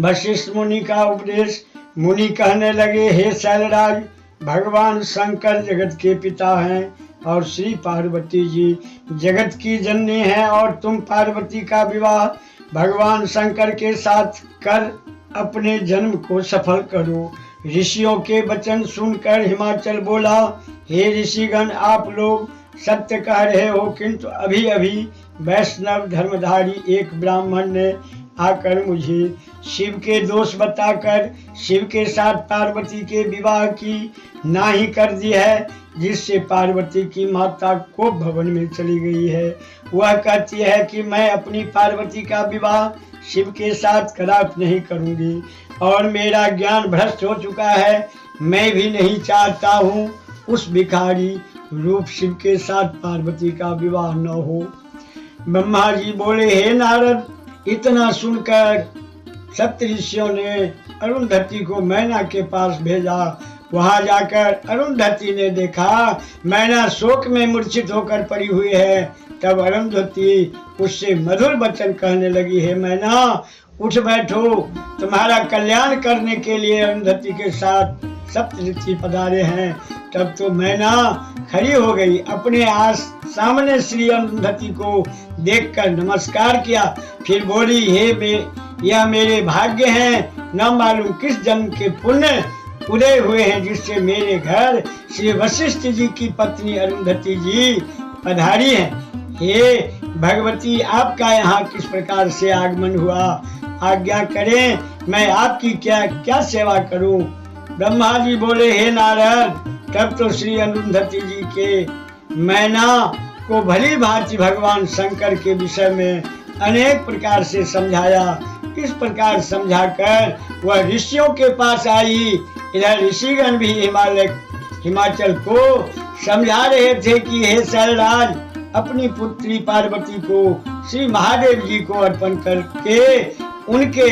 वशिष्ठ मुनि का उपदेश। मुनि कहने लगे, हे शैलराज, भगवान शंकर जगत के पिता हैं और श्री पार्वती जी जगत की जननी हैं, और तुम पार्वती का विवाह भगवान शंकर के साथ कर अपने जन्म को सफल करो। ऋषियों के वचन सुनकर हिमाचल बोला, हे ऋषिगण, आप लोग सत्य कह रहे हो, किंतु अभी अभी वैष्णव धर्मधारी एक ब्राह्मण ने आकर मुझे शिव के दोष बताकर शिव के साथ पार्वती के विवाह की नाहीं कर दी है, जिससे पार्वती की माता कोप भवन में चली गई है। वह कहती है कि मैं अपनी पार्वती का विवाह शिव के साथ कदापि नहीं करूंगी, और मेरा ज्ञान भ्रष्ट हो चुका है। मैं भी नहीं चाहता हूँ उस भिखारी रूप शिव के साथ पार्वती का विवाह न हो। ब्रह्मा जी बोले, हे नारद, इतना सुनकर सप्तऋषियों ने अरुंधति को मैना के पास भेजा। वहां जाकर अरुंधति ने देखा मैना शोक में मूर्छित होकर पड़ी हुई है। तब अरुंधति उससे मधुर वचन कहने लगी, हे मैना, उठ बैठो, तुम्हारा कल्याण करने के लिए अरुंधति के साथ सप्तऋषि पधारे हैं। तब तो मैना खड़ी हो गई, अपने सामने श्री अरुंधति को देखकर नमस्कार किया, फिर बोली, यह मेरे भाग्य हैं, न मालूम किस जन्म के पुण्य उदय हुए हैं, जिससे मेरे घर श्री वशिष्ठ जी की पत्नी अरुंधति जी पधारी हैं। हे भगवती, आपका यहाँ किस प्रकार से आगमन हुआ? आज्ञा करें, मैं आपकी क्या सेवा करूं? ब्रह्मा जी बोले, हे नारद, तब तो श्री अरुंधति जी के मैना को भली भांति भगवान शंकर के विषय में अनेक प्रकार से समझाया। इस प्रकार समझाकर वह ऋषियों के पास आई। इधर ऋषिगण भी हिमाचल को समझा रहे थे कि हे शैलराज, अपनी पुत्री पार्वती को श्री महादेव जी को अर्पण करके उनके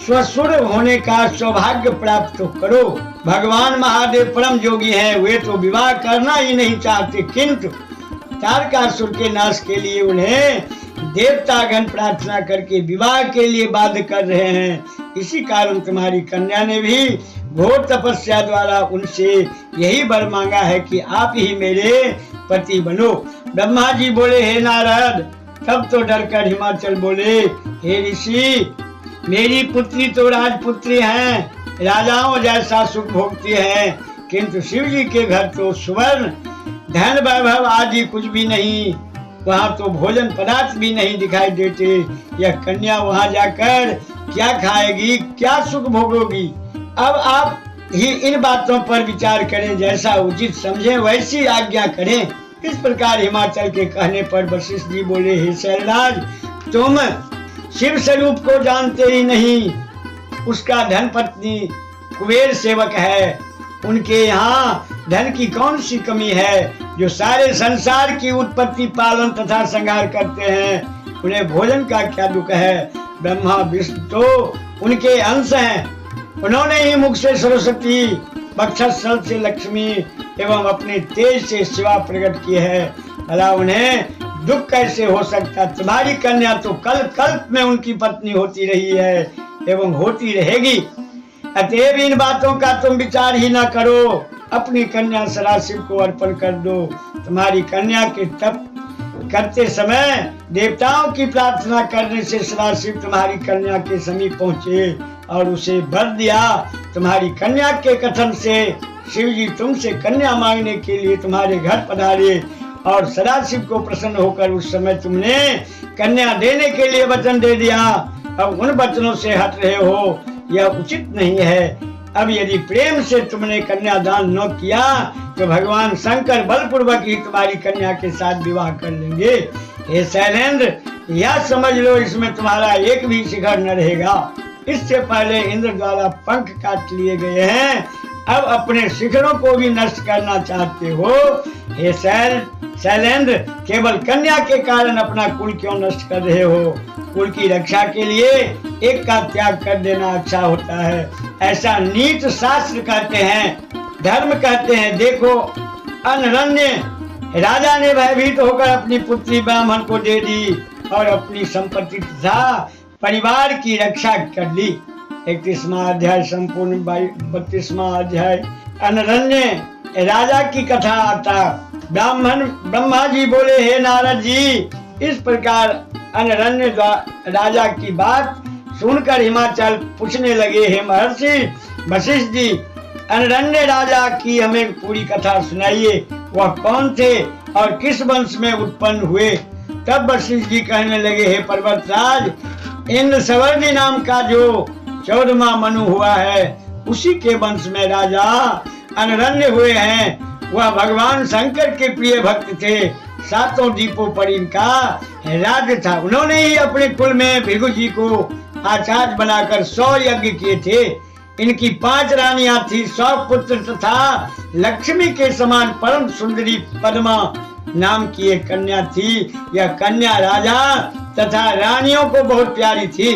स्वसुर होने का सौभाग्य प्राप्त तो करो। भगवान महादेव परम योगी हैं, वे तो विवाह करना ही नहीं चाहते, किंतु तारकासुर के नाश के लिए उन्हें देवतागण प्रार्थना करके विवाह के लिए बाध्य कर रहे हैं। इसी कारण तुम्हारी कन्या ने भी घोर तपस्या द्वारा उनसे यही वर मांगा है कि आप ही मेरे पति बनो। ब्रह्मा जी बोले, हे नारद, तब तो डरकर हिमाचल बोले, हे ऋषि, मेरी पुत्री तो राजपुत्री हैं, राजाओं जैसा सुख भोगती है, किंतु शिव जी के घर तो सुवर्ण धन वैभव आदि कुछ भी नहीं, वहाँ तो भोजन पदार्थ भी नहीं दिखाई देते। यह कन्या वहाँ जाकर क्या खाएगी, क्या सुख भोगोगी? अब आप ही इन बातों पर विचार करें, जैसा उचित समझें वैसी आज्ञा करें। इस प्रकार हिमाचल के कहने पर वशिष्ठ जी बोले, हे शैलराज, तुम शिव स्वरूप को जानते ही नहीं। उसका धन पत्नी कुबेर सेवक है, उनके यहाँ धन की कौन सी कमी है, जो सारे संसार की उत्पत्ति, पालन तथा संहार करते हैं। उन्हें भोजन का क्या दुख है? ब्रह्मा विष्णु तो उनके अंश हैं, उन्होंने ही मुख से सरस्वती, वक्षस्थल से लक्ष्मी एवं अपने तेज से शिवा प्रकट की है। भला उन्हें दुख कैसे हो सकता? तुम्हारी कन्या तो कल्प में उनकी पत्नी होती रही है एवं होती रहेगी। अतएव इन बातों का तुम विचार ही न करो, अपनी कन्या सदाशिव को अर्पण कर दो। तुम्हारी कन्या के तप करते समय देवताओं की प्रार्थना करने से सदाशिव तुम्हारी कन्या के समीप पहुँचे और उसे वर दिया। तुम्हारी कन्या के कथन से शिव जी तुमसे कन्या मांगने के लिए तुम्हारे घर पधारे और सदाशिव को प्रसन्न होकर उस समय तुमने कन्या देने के लिए वचन दे दिया। अब उन वचनों से हट रहे हो, यह उचित नहीं है। अब यदि प्रेम से तुमने कन्यादान न किया तो भगवान शंकर बलपूर्वक ही तुम्हारी कन्या के साथ विवाह कर लेंगे। हे शैलेंद्र, यह समझ लो, इसमें तुम्हारा एक भी शिखर न रहेगा। इससे पहले इंद्र द्वारा पंख काट लिए गए हैं, अब अपने शिखरों को भी नष्ट करना चाहते हो। हे शैलेंद्र, केवल कन्या के कारण अपना कुल क्यों नष्ट कर रहे हो? कुल की रक्षा के लिए एक का त्याग कर देना अच्छा होता है, ऐसा नीत शास्त्र कहते हैं, धर्म कहते हैं। देखो, अनरण्य राजा ने भयभीत होकर अपनी पुत्री ब्राह्मण को दे दी और अपनी संपत्ति तथा परिवार की रक्षा कर ली। 31वां अध्याय संपूर्ण 32वां अध्याय। अनरण्य राजा की कथा आता। ब्रह्मा जी बोले, हे नारद जी, इस प्रकार अनरण्य राजा की बात सुनकर हिमाचल पूछने लगे, हे महर्षि वशिष्ठ जी, अनरण्य राजा की हमें पूरी कथा सुनाइए। वह कौन थे और किस वंश में उत्पन्न हुए? तब वशिष्ठ जी कहने लगे, हे पर्वतराज, इंद्र सवर्णी नाम का जो 14वां मनु हुआ है, उसी के वंश में राजा अनरण्य हुए हैं। वह भगवान शंकर के प्रिय भक्त थे। 7 द्वीपों पर इनका राज्य था। उन्होंने ही अपने कुल में भृगु जी को आचार्य बनाकर 100 यज्ञ किए थे। इनकी 5 रानियां थी, 100 पुत्र तथा लक्ष्मी के समान परम सुंदरी पद्मा नाम की एक कन्या थी। यह कन्या राजा तथा रानियों को बहुत प्यारी थी।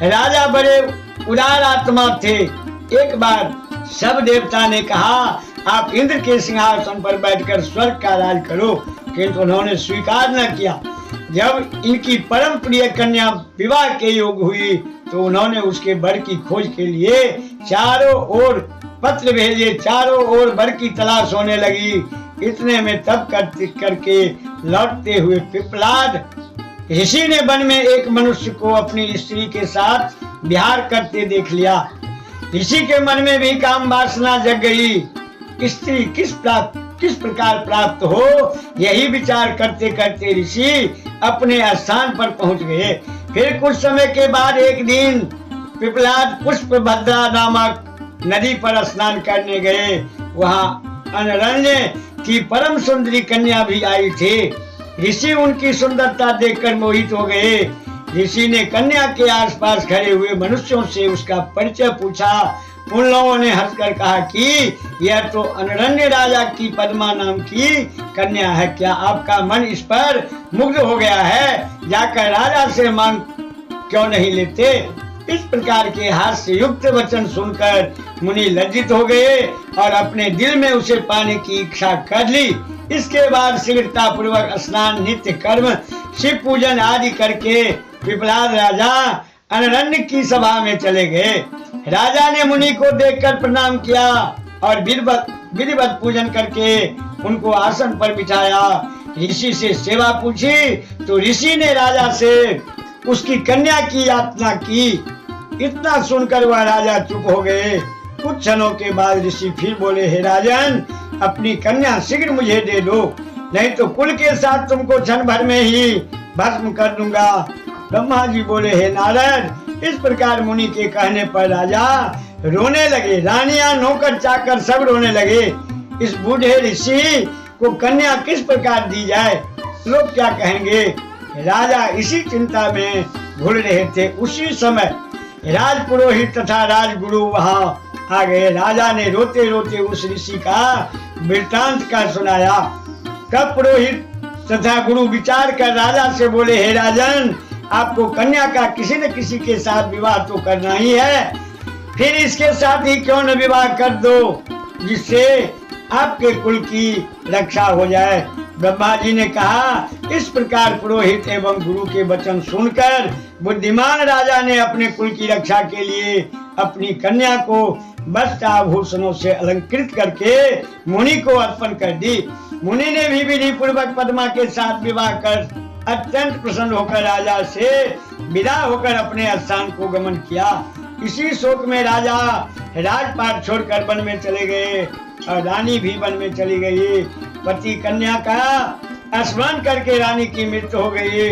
राजा बड़े उदार आत्मा थे। एक बार सब देवता ने कहा, आप इंद्र के सिंहासन पर बैठकर स्वर्ग का राज करो, किंतु उन्होंने स्वीकार न किया। जब इनकी परम प्रिय कन्या विवाह के योग हुई तो उन्होंने उसके वर की खोज के लिए चारों ओर पत्र भेजे। चारों ओर वर की तलाश होने लगी। इतने में तप करके लौटते हुए पिपलाद ऋषि ने वन में एक मनुष्य को अपनी स्त्री के साथ विहार करते देख लिया। ऋषि के मन में भी काम वासना जग गई। स्त्री किस प्रकार प्राप्त हो, यही विचार करते करते ऋषि अपने स्थान पर पहुंच गए। फिर कुछ समय के बाद एक दिन पिपलाद पुष्पभद्रा नामक नदी पर स्नान करने गए। वहाँ अनरण्य की परम सुंदरी कन्या भी आई थी। ऋषि उनकी सुंदरता देखकर मोहित हो गए। ऋषि ने कन्या के आसपास खड़े हुए मनुष्यों से उसका परिचय पूछा। उन लोगों ने हंसकर कहा कि यह तो अनरण्य राजा की पद्मा नाम की कन्या है। क्या आपका मन इस पर मुग्ध हो गया है? जाकर राजा से मांग क्यों नहीं लेते? इस प्रकार के हास्य युक्त वचन सुनकर मुनि लज्जित हो गए और अपने दिल में उसे पाने की इच्छा कर ली। इसके बाद शीघ्रता पूर्वक स्नान, नित्य कर्म, शिव पूजन आदि करके पिपलाद राजा अनरण्य की सभा में चले गए। राजा ने मुनि को देखकर प्रणाम किया और विधिवत पूजन करके उनको आसन पर बिठाया। ऋषि से सेवा पूछी तो ऋषि ने राजा से उसकी कन्या की यातना की। इतना सुनकर वह राजा चुप हो गए। कुछ क्षणों के बाद ऋषि फिर बोले, हे राजन, अपनी कन्या शीघ्र मुझे दे दो, नहीं तो कुल के साथ तुमको क्षण भर में ही भस्म कर दूंगा। ब्रह्मा जी बोले, हे नारद, इस प्रकार मुनि के कहने पर राजा रोने लगे। रानियां, नौकर चाकर सब रोने लगे। इस बूढ़े ऋषि को कन्या किस प्रकार दी जाए, लोग क्या कहेंगे? राजा इसी चिंता में घुल रहे थे। उसी समय राजपुरोहित तथा राजगुरु वहां आ गए। राजा ने रोते रोते उस ऋषि का वृत्तांत का सुनाया। तब पुरोहित तथा गुरु विचार कर राजा से बोले, हे राजन, आपको कन्या का किसी न किसी के साथ विवाह तो करना ही है, फिर इसके साथ ही क्यों न विवाह कर दो, जिससे आपके कुल की रक्षा हो जाए। ब्रह्मा जी ने कहा। इस प्रकार पुरोहित एवं गुरु के वचन सुनकर बुद्धिमान राजा ने अपने कुल की रक्षा के लिए अपनी कन्या को वस्त्र आभूषणों से अलंकृत करके मुनि को अर्पण कर दी। मुनि ने भी विधि पूर्वक पद्मा के साथ विवाह कर अत्यंत प्रसन्न होकर राजा से विदा होकर अपने स्थान को गमन किया। इसी शोक में राजा राजपाट छोड़कर वन में चले गए और रानी भी वन में चली गई। पति कन्या का स्मरण करके रानी की मृत्यु हो गई।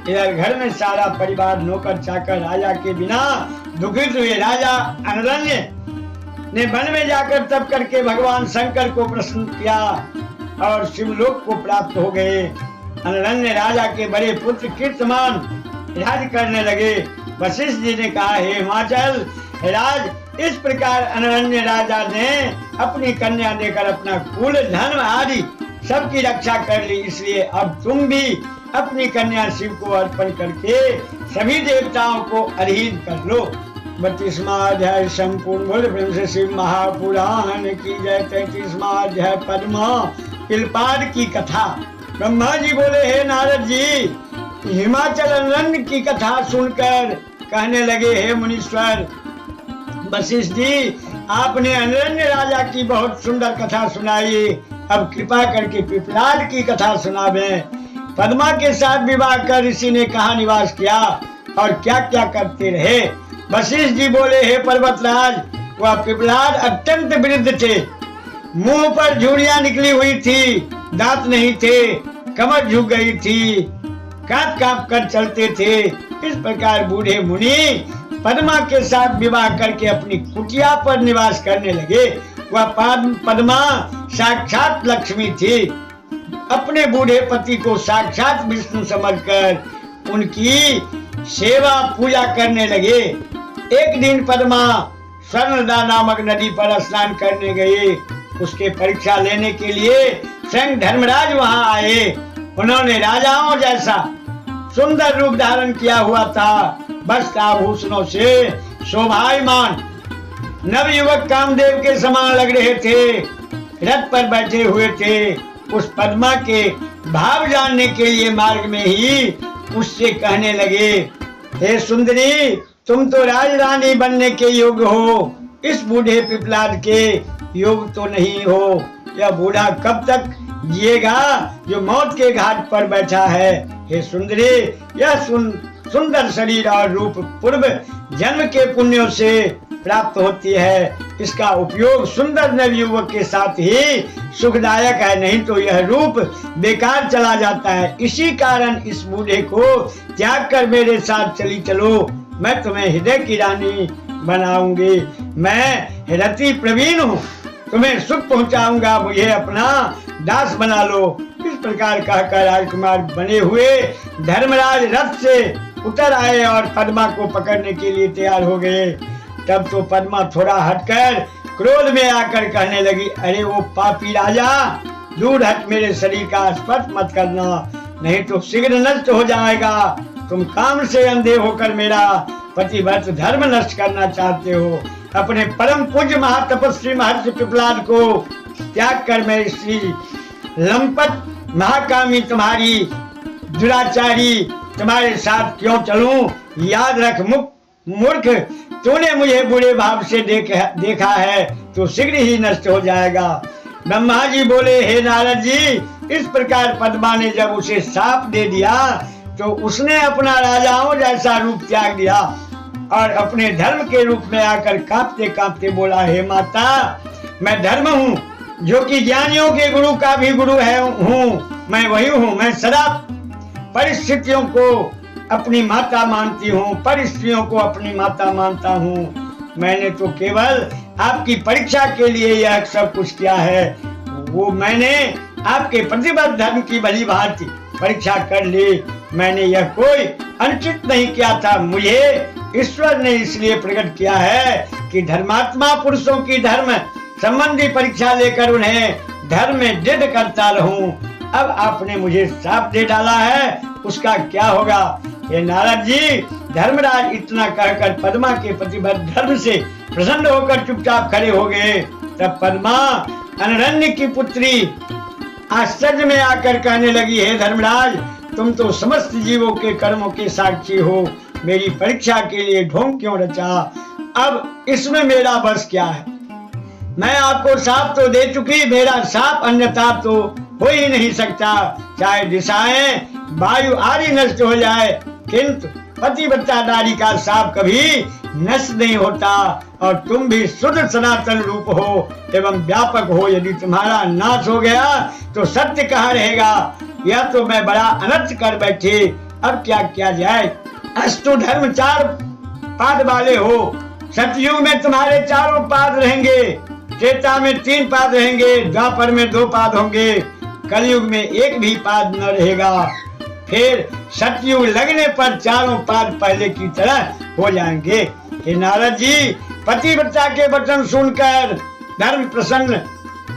इधर घर में सारा परिवार नौकर चाकर राजा के बिना दुखित हुए। राजा अनरण्य ने वन में जाकर तप करके भगवान शंकर को प्रसन्न किया और शिवलोक को प्राप्त हो गए। अनरण्य राजा के बड़े पुत्र कीर्तिमान राज करने लगे। वशिष्ठ जी ने कहा, हे हिमाचल राज, इस प्रकार अनरण्य राजा ने अपनी कन्या देकर अपना कुल, धन आदि सबकी रक्षा कर ली। इसलिए अब तुम भी अपनी कन्या शिव को अर्पण करके सभी देवताओं को अधीन कर लो। 32वां अध्याय संपूर्ण। बोल प्रेम से शिव महापुराण की जय। 33वां अध्याय पद्मा पिलपाद की कथा। ब्रह्मा जी बोले, हे नारद जी, हिमाचल अरण्य की कथा सुनकर कहने लगे, हे मुनीश्वर वशिष्ठ जी, आपने अरण्य राजा की बहुत सुंदर कथा सुनाई, अब कृपा करके पिपलाद की कथा सुनावें। पद्मा के साथ विवाह कर ऋषि ने कहाँ निवास किया और क्या क्या करते रहे। वशिष्ठ जी बोले, हे पर्वतराज, वह पिपलाद अत्यंत वृद्ध थे, मुंह पर झुर्रियां निकली हुई थी, दांत नहीं थे, कमर झुक गई थी, कांप कांप कर चलते थे। इस प्रकार बूढ़े मुनि पद्मा के साथ विवाह करके अपनी कुटिया पर निवास करने लगे। वह पद्मा साक्षात लक्ष्मी थी। अपने बूढ़े पति को साक्षात विष्णु समझकर उनकी सेवा पूजा करने लगे। एक दिन पद्मा स्वर्णदा नामक नदी पर स्नान करने गई। उसके परीक्षा लेने के लिए स्वयं धर्मराज वहां आए। उन्होंने राजाओं जैसा सुंदर रूप धारण किया हुआ था, वस्त्र आभूषणों से शोभायमान। नवयुवक कामदेव के समान लग रहे थे, रथ पर बैठे हुए थे। उस पद्मा के भाव जानने के लिए मार्ग में ही उससे कहने लगे, हे सुंदरी, तुम तो राजरानी बनने के योग्य हो, इस बूढ़े पिपलाद के योग्य तो नहीं हो। यह बूढ़ा कब तक जिएगा जो मौत के घाट पर बैठा है। हे सुंदरी, यह सुंदर शरीर और रूप पूर्व जन्म के पुण्यों से प्राप्त होती है। इसका उपयोग सुंदर नवयुवक के साथ ही सुखदायक है, नहीं तो यह रूप बेकार चला जाता है। इसी कारण इस बूढ़े को त्याग कर मेरे साथ चली चलो, मैं तुम्हें हृदय की रानी बनाऊंगी। मैं रति प्रवीण हूँ, तुम्हें सुख पहुंचाऊंगा, मुझे अपना दास बना लो। इस प्रकार कहकर राजकुमार बने हुए धर्मराज रथ से उतर आए और पद्मा को पकड़ने के लिए तैयार हो गए। तब तो पद्मा थोड़ा हटकर क्रोध में आकर कहने लगी, अरे वो पापी राजा, दूर हट, मेरे शरीर का स्पर्श मत करना, नहीं तो शीघ्र नष्ट हो जाएगा। तुम काम से अंधे होकर मेरा पतिव्रत धर्म नष्ट करना चाहते हो। अपने परम पूज्य महातपस्वी महर्षि पिपलाद को त्याग कर मैं श्री लंपट महाकामी तुम्हारी दुराचारी तुम्हारे साथ क्यों चलूं? याद रख मूर्ख, तूने मुझे बुरे भाव से देखा है तो शीघ्र ही नष्ट हो जाएगा। ब्रह्मा जी बोले, हे नारद जी, इस प्रकार पद्मा ने जब उसे शाप दे दिया तो उसने अपना राजाओं जैसा रूप त्याग दिया और अपने धर्म के रूप में आकर कांपते कांपते बोला, हे माता, मैं धर्म हूँ जो कि ज्ञानियों के गुरु का भी गुरु हूँ। मैं वही हूँ। मैं सदा परिस्थितियों को अपनी माता मानती हूँ, परिस्थितियों को अपनी माता मानता हूँ। मैंने तो केवल आपकी परीक्षा के लिए यह सब कुछ किया है। वो मैंने आपके प्रतिबद्ध धर्म की भली भांति परीक्षा कर ली। मैंने यह कोई अनुचित नहीं किया था। मुझे ईश्वर ने इसलिए प्रकट किया है कि धर्मात्मा पुरुषों की धर्म संबंधी परीक्षा लेकर उन्हें धर्म में दृढ़ करता रहूं। अब आपने मुझे श्राप दे डाला है, उसका क्या होगा? ये नारद जी, धर्मराज इतना कहकर पद्मा के प्रतिबद्ध धर्म से प्रसन्न होकर चुपचाप खड़े हो गए। तब पद्मा अनरण्य की पुत्री आश्चर्य में आकर कहने लगी, हे धर्मराज, तुम तो समस्त जीवों के कर्मों के साक्षी हो। मेरी परीक्षा के लिए ढोंग क्यों रचा? अब इसमें मेरा बस क्या है? मैं आपको शाप तो दे चुकी, मेरा शाप अन्यथा तो हो ही नहीं सकता। चाहे दिशाएं वायु आदि नष्ट हो जाए, किंतु पतिव्रता नारी का शाप कभी नष्ट नहीं होता। और तुम भी शुद्ध सनातन रूप हो एवं व्यापक हो। यदि तुम्हारा नाश हो गया तो सत्य कहाँ रहेगा? यह तो मैं बड़ा अनर्थ कर बैठी, अब क्या किया जाए? अष्टो धर्म 4 पाद वाले हो। सतयुग में तुम्हारे 4 पाद रहेंगे, त्रेता में 3 पाद रहेंगे, द्वापर में 2 पाद होंगे, कलयुग में 1 भी पाद न रहेगा। फिर सतयुग लगने पर 4 पाद पहले की तरह हो जाएंगे। हे नारद जी, पतिव्रता के वचन सुनकर धर्म प्रसन्न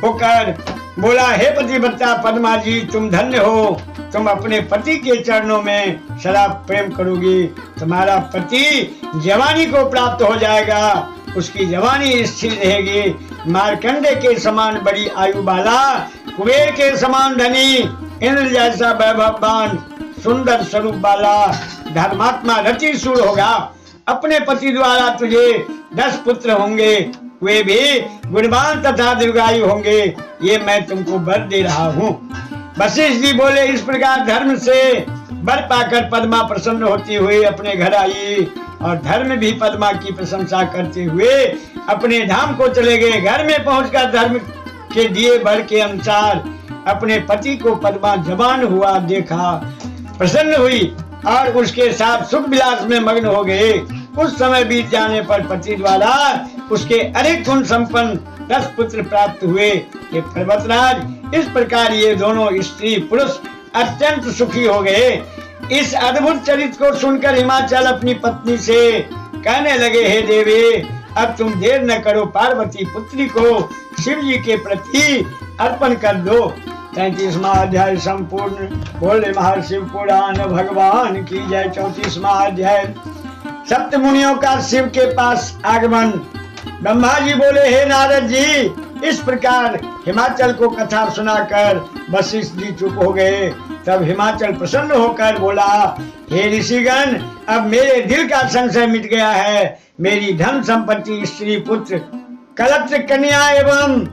होकर बोला, हे पतिव्रता पद्मा जी, तुम धन्य हो। तुम अपने पति के चरणों में सदा प्रेम करोगी। तुम्हारा पति जवानी को प्राप्त हो जाएगा, उसकी जवानी स्थिर रहेगी। मार्कंडे के समान बड़ी आयु वाला, कुबेर के समान धनी, इंद्र जैसा वैभववान, सुंदर स्वरूप वाला धर्मात्मा रतिशूर होगा। अपने पति द्वारा तुझे 10 पुत्र होंगे, वे भी गुणवान तथा दीर्घायु होंगे, ये मैं तुमको वर दे रहा हूँ। वशिष्ठ जी बोले, इस प्रकार धर्म से वर पाकर पद्मा प्रसन्न होती हुई अपने घर आई और धर्म भी पद्मा की प्रशंसा करते हुए अपने धाम को चले गए। घर में पहुंचकर धर्म के दिए वर के अनुसार अपने पति को पद्मा जवान हुआ देखा, प्रसन्न हुई और उसके साथ सुख विलास में मग्न हो गए। कुछ समय बीत जाने पर पति द्वारा उसके अनेक गुण संपन्न 10 पुत्र प्राप्त हुए। ये पर्वतराज, इस प्रकार ये दोनों स्त्री पुरुष अत्यंत सुखी हो गए। इस अद्भुत चरित्र को सुनकर हिमाचल अपनी पत्नी से कहने लगे, हे देवी, अब तुम देर न करो, पार्वती पुत्री को शिव जी के प्रति अर्पण कर दो। 33वां अध्याय संपूर्ण। बोले महर्षि पुराण भगवान की जय। 34वां अध्याय। सप्त मुनियों का शिव के पास आगमन। ब्रह्मा जी बोले, हे नारद जी, इस प्रकार हिमाचल को कथा सुनाकर वशिष्ठ जी चुप हो गए। तब हिमाचल प्रसन्न होकर बोला, हे ऋषिगण, अब मेरे दिल का संशय मिट गया है। मेरी धन संपत्ति, स्त्री पुत्र, कलत्र कन्या एवं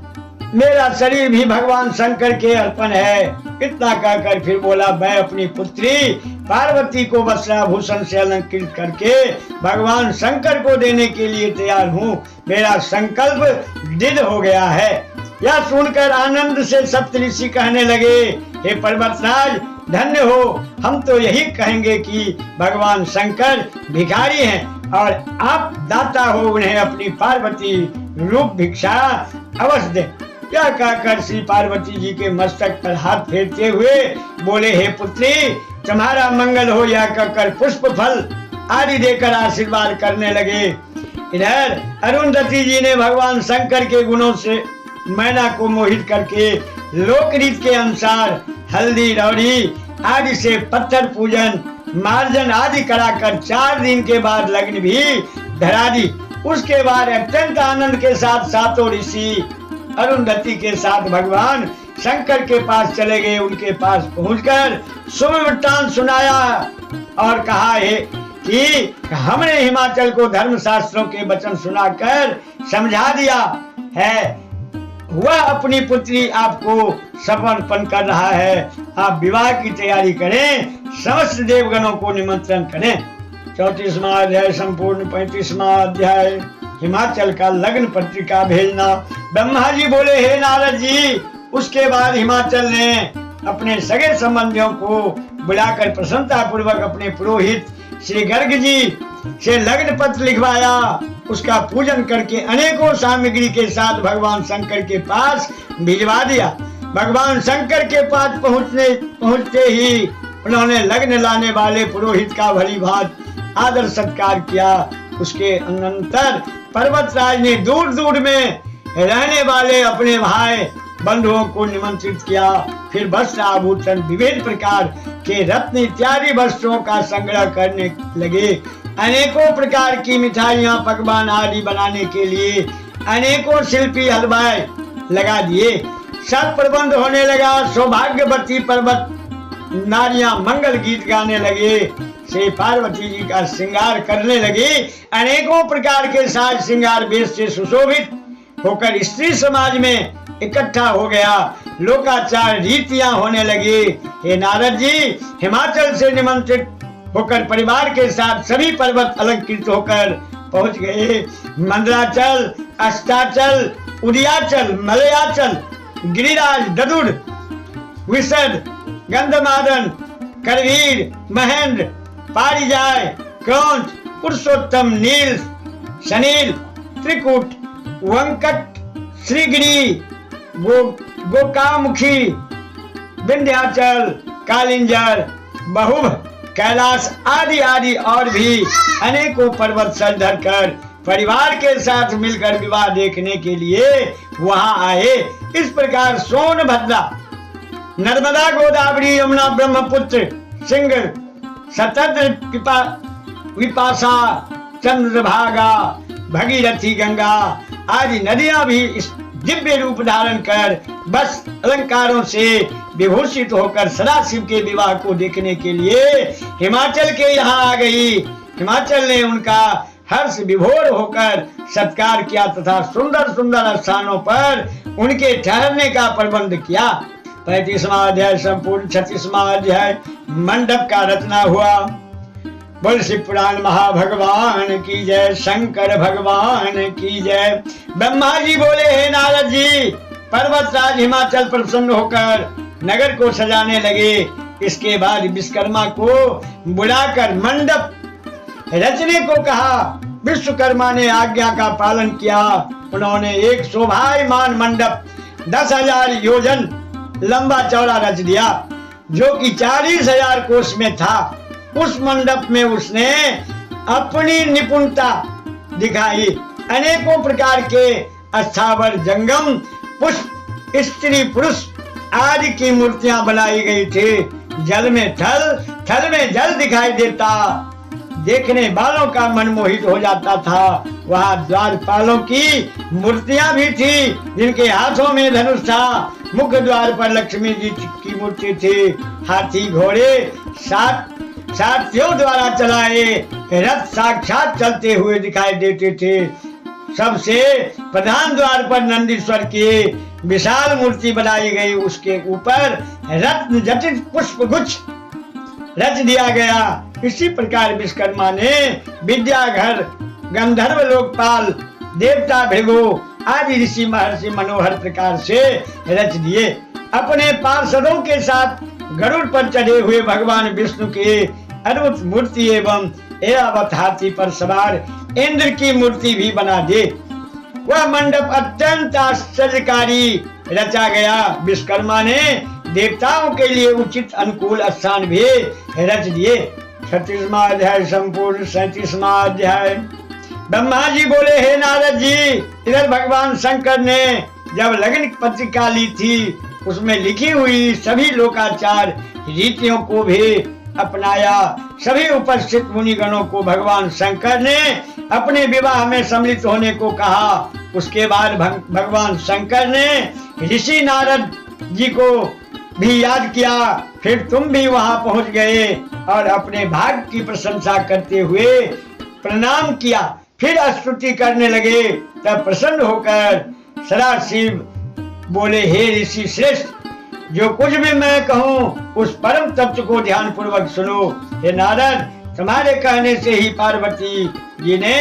मेरा शरीर भी भगवान शंकर के अर्पण है। इतना कहकर फिर बोला, मैं अपनी पुत्री पार्वती को वस्त्राभूषण से अलंकृत करके भगवान शंकर को देने के लिए तैयार हूँ। मेरा संकल्प दृढ़ हो गया है। यह सुनकर आनंद से सप्त ऋषि कहने लगे, हे पर्वतराज, धन्य हो। हम तो यही कहेंगे कि भगवान शंकर भिखारी हैं और आप दाता हो, उन्हें अपनी पार्वती रूप भिक्षा अवश्य दें। यह कहकर श्री पार्वती जी के मस्तक पर हाथ फेरते हुए बोले, हे पुत्री, तुम्हारा मंगल हो। यह कहकर पुष्प फल आदि देकर आशीर्वाद करने लगे। इधर अरुंधति जी ने भगवान शंकर के गुणों से मैना को मोहित करके लोकरीत के अनुसार हल्दी, रौड़ी आदि से पत्थर पूजन, मार्जन आदि कराकर 4 दिन के बाद लग्न भी धरा दी। उसके बाद अत्यंत आनंद के साथ सातों ऋषि अरुंधति के साथ भगवान शंकर के पास चले गए। उनके पास पहुंचकर शुभ वृत्तांत सुनाया और कहा है कि हमने हिमाचल को धर्म शास्त्रों के वचन सुनाकर समझा दिया है। वह अपनी पुत्री आपको समर्पण कर रहा है। आप विवाह की तैयारी करें, समस्त देवगणों को निमंत्रण करें। 34वां अध्याय संपूर्ण। 35वां अध्याय। हिमाचल का लग्न पत्रिका भेजना। ब्रह्मा जी बोले, हे नारद जी, उसके बाद हिमाचल ने अपने सगे संबंधियों को बुलाकर प्रसन्नता पूर्वक अपने पुरोहित श्री गर्ग जी से लग्न पत्र लिखवाया। उसका पूजन करके अनेकों सामग्री के साथ भगवान शंकर के पास भिजवा दिया। भगवान शंकर के पास पहुंचते ही उन्होंने लग्न लाने वाले पुरोहित का भली भांत आदर सत्कार किया। उसके अनंतर पर्वतराज ने दूर दूर में रहने वाले अपने भाई बंधुओं को निमंत्रित किया। फिर वस्त्र आभूषण, विभिन्न प्रकार के रत्न इत्यादि वस्त्रों का संग्रह करने लगे। अनेकों प्रकार की मिठाइयां, पकवान आदि बनाने के लिए अनेकों शिल्पी हलवाई लगा दिए। सब प्रबंध होने लगा। सौभाग्यवती पर्वत नारियां मंगल गीत गाने लगे। श्री पार्वती जी का श्रृंगार करने लगी। अनेकों प्रकार के साज श्रृंगार वेश से सुशोभित होकर स्त्री समाज में इकट्ठा हो गया। लोकाचार रीतियां होने लगी। हे नारद जी, हिमाचल से निमंत्रित होकर परिवार के साथ सभी पर्वत अलंकृत होकर पहुंच गए। मंदराचल, अस्ताचल, उदयाचल, मलयाचल, गिरिराज, ददुड़, विशद, गंधमादन, करवीर, महेंद्र, पारिजाय, क्रौंच, पुरुषोत्तम, नील, शनील, त्रिकुट, वंकट, श्रीगिरी, गोकामुखी, विंध्याचल, कालिंजर, बहुभ, कैलाश आदि आदि और भी अनेकों पर्वत सर धरकर परिवार के साथ मिलकर विवाह देखने के लिए वहां आए। इस प्रकार सोनभद्रा, नर्मदा, गोदावरी, यमुना, ब्रह्मपुत्र, सिंह, शतद्र, विपाशा, चंद्रभागा, भगीरथी, गंगा आदि नदियां भी इस दिव्य रूप धारण कर बस अलंकारों से विभूषित होकर सदाशिव के विवाह को देखने के लिए हिमाचल के यहाँ आ गई। हिमाचल ने उनका हर्ष विभोर होकर सत्कार किया तथा सुंदर सुंदर स्थानों पर उनके ठहरने का प्रबंध किया। 35वां अध्याय संपूर्ण। 36वां अध्याय मंडप का रचना हुआ। बोल शिव पुराण महाभगवान की जय, शंकर भगवान की जय। ब्रह्मा जी बोले, हे नारद जी, पर्वतराज हिमाचल प्रसन्न होकर नगर को सजाने लगे। इसके बाद विश्वकर्मा को बुलाकर मंडप रचने को कहा। विश्वकर्मा ने आज्ञा का पालन किया। उन्होंने एक शोभायमान मंडप 10,000 योजन लंबा चौड़ा रच दिया, जो कि 40,000 कोस में था। उस मंडप में उसने अपनी निपुणता दिखाई। अनेकों प्रकार के स्थावर जंगम पुष्प स्त्री पुरुष आदि की मूर्तियां बनाई गई थी। जल में थल में जल दिखाई देता, देखने वालों का मन मोहित हो जाता था। वहाँ द्वारपालों की मूर्तियां भी थी, जिनके हाथों में धनुष था। मुख्य द्वार पर लक्ष्मी जी की मूर्ति थी। हाथी घोड़े साथियों द्वारा चलाए रथ साक्षात चलते हुए दिखाई देते थे। सबसे प्रधान द्वार पर नंदीश्वर की विशाल मूर्ति बनाई गई। उसके ऊपर रत्न जटित पुष्प गुच्छ रच दिया गया। इसी प्रकार विश्वकर्मा ने विद्याघर, गंधर्व लोकपाल, देवता भृगु आदि ऋषि महर्षि मनोहर प्रकार से रच दिए। अपने पार्षदों के साथ गरुड़ पर चढ़े हुए भगवान विष्णु की अद्भुत मूर्ति एवं ऐरावत हाथी पर सवार इंद्र की मूर्ति भी बना दी। वह मंडप अत्यंत आश्चर्यकारी रचा गया। विश्वकर्मा ने देवताओं के लिए उचित अनुकूल स्थान भी रच दिए। 36वां अध्याय संपूर्ण। 37वां अध्याय। ब्रह्मा जी बोले, हे नारद जी, इधर भगवान शंकर ने जब लग्न पत्रिका ली थी, उसमें लिखी हुई सभी लोकाचार रीतियों को भी अपनाया। सभी उपस्थित मुनिगणों को भगवान शंकर ने अपने विवाह में सम्मिलित होने को कहा। उसके बाद भगवान शंकर ने ऋषि नारद जी को भी याद किया। फिर तुम भी वहां पहुंच गए और अपने भाग्य की प्रशंसा करते हुए प्रणाम किया। फिर स्तुति करने लगे। तब प्रसन्न होकर सदाशिव बोले, हे ऋषि श्रेष्ठ, जो कुछ भी मैं कहूँ उस परम तत्व को ध्यान पूर्वक सुनो। हे नारद, तुम्हारे कहने से ही पार्वती जी ने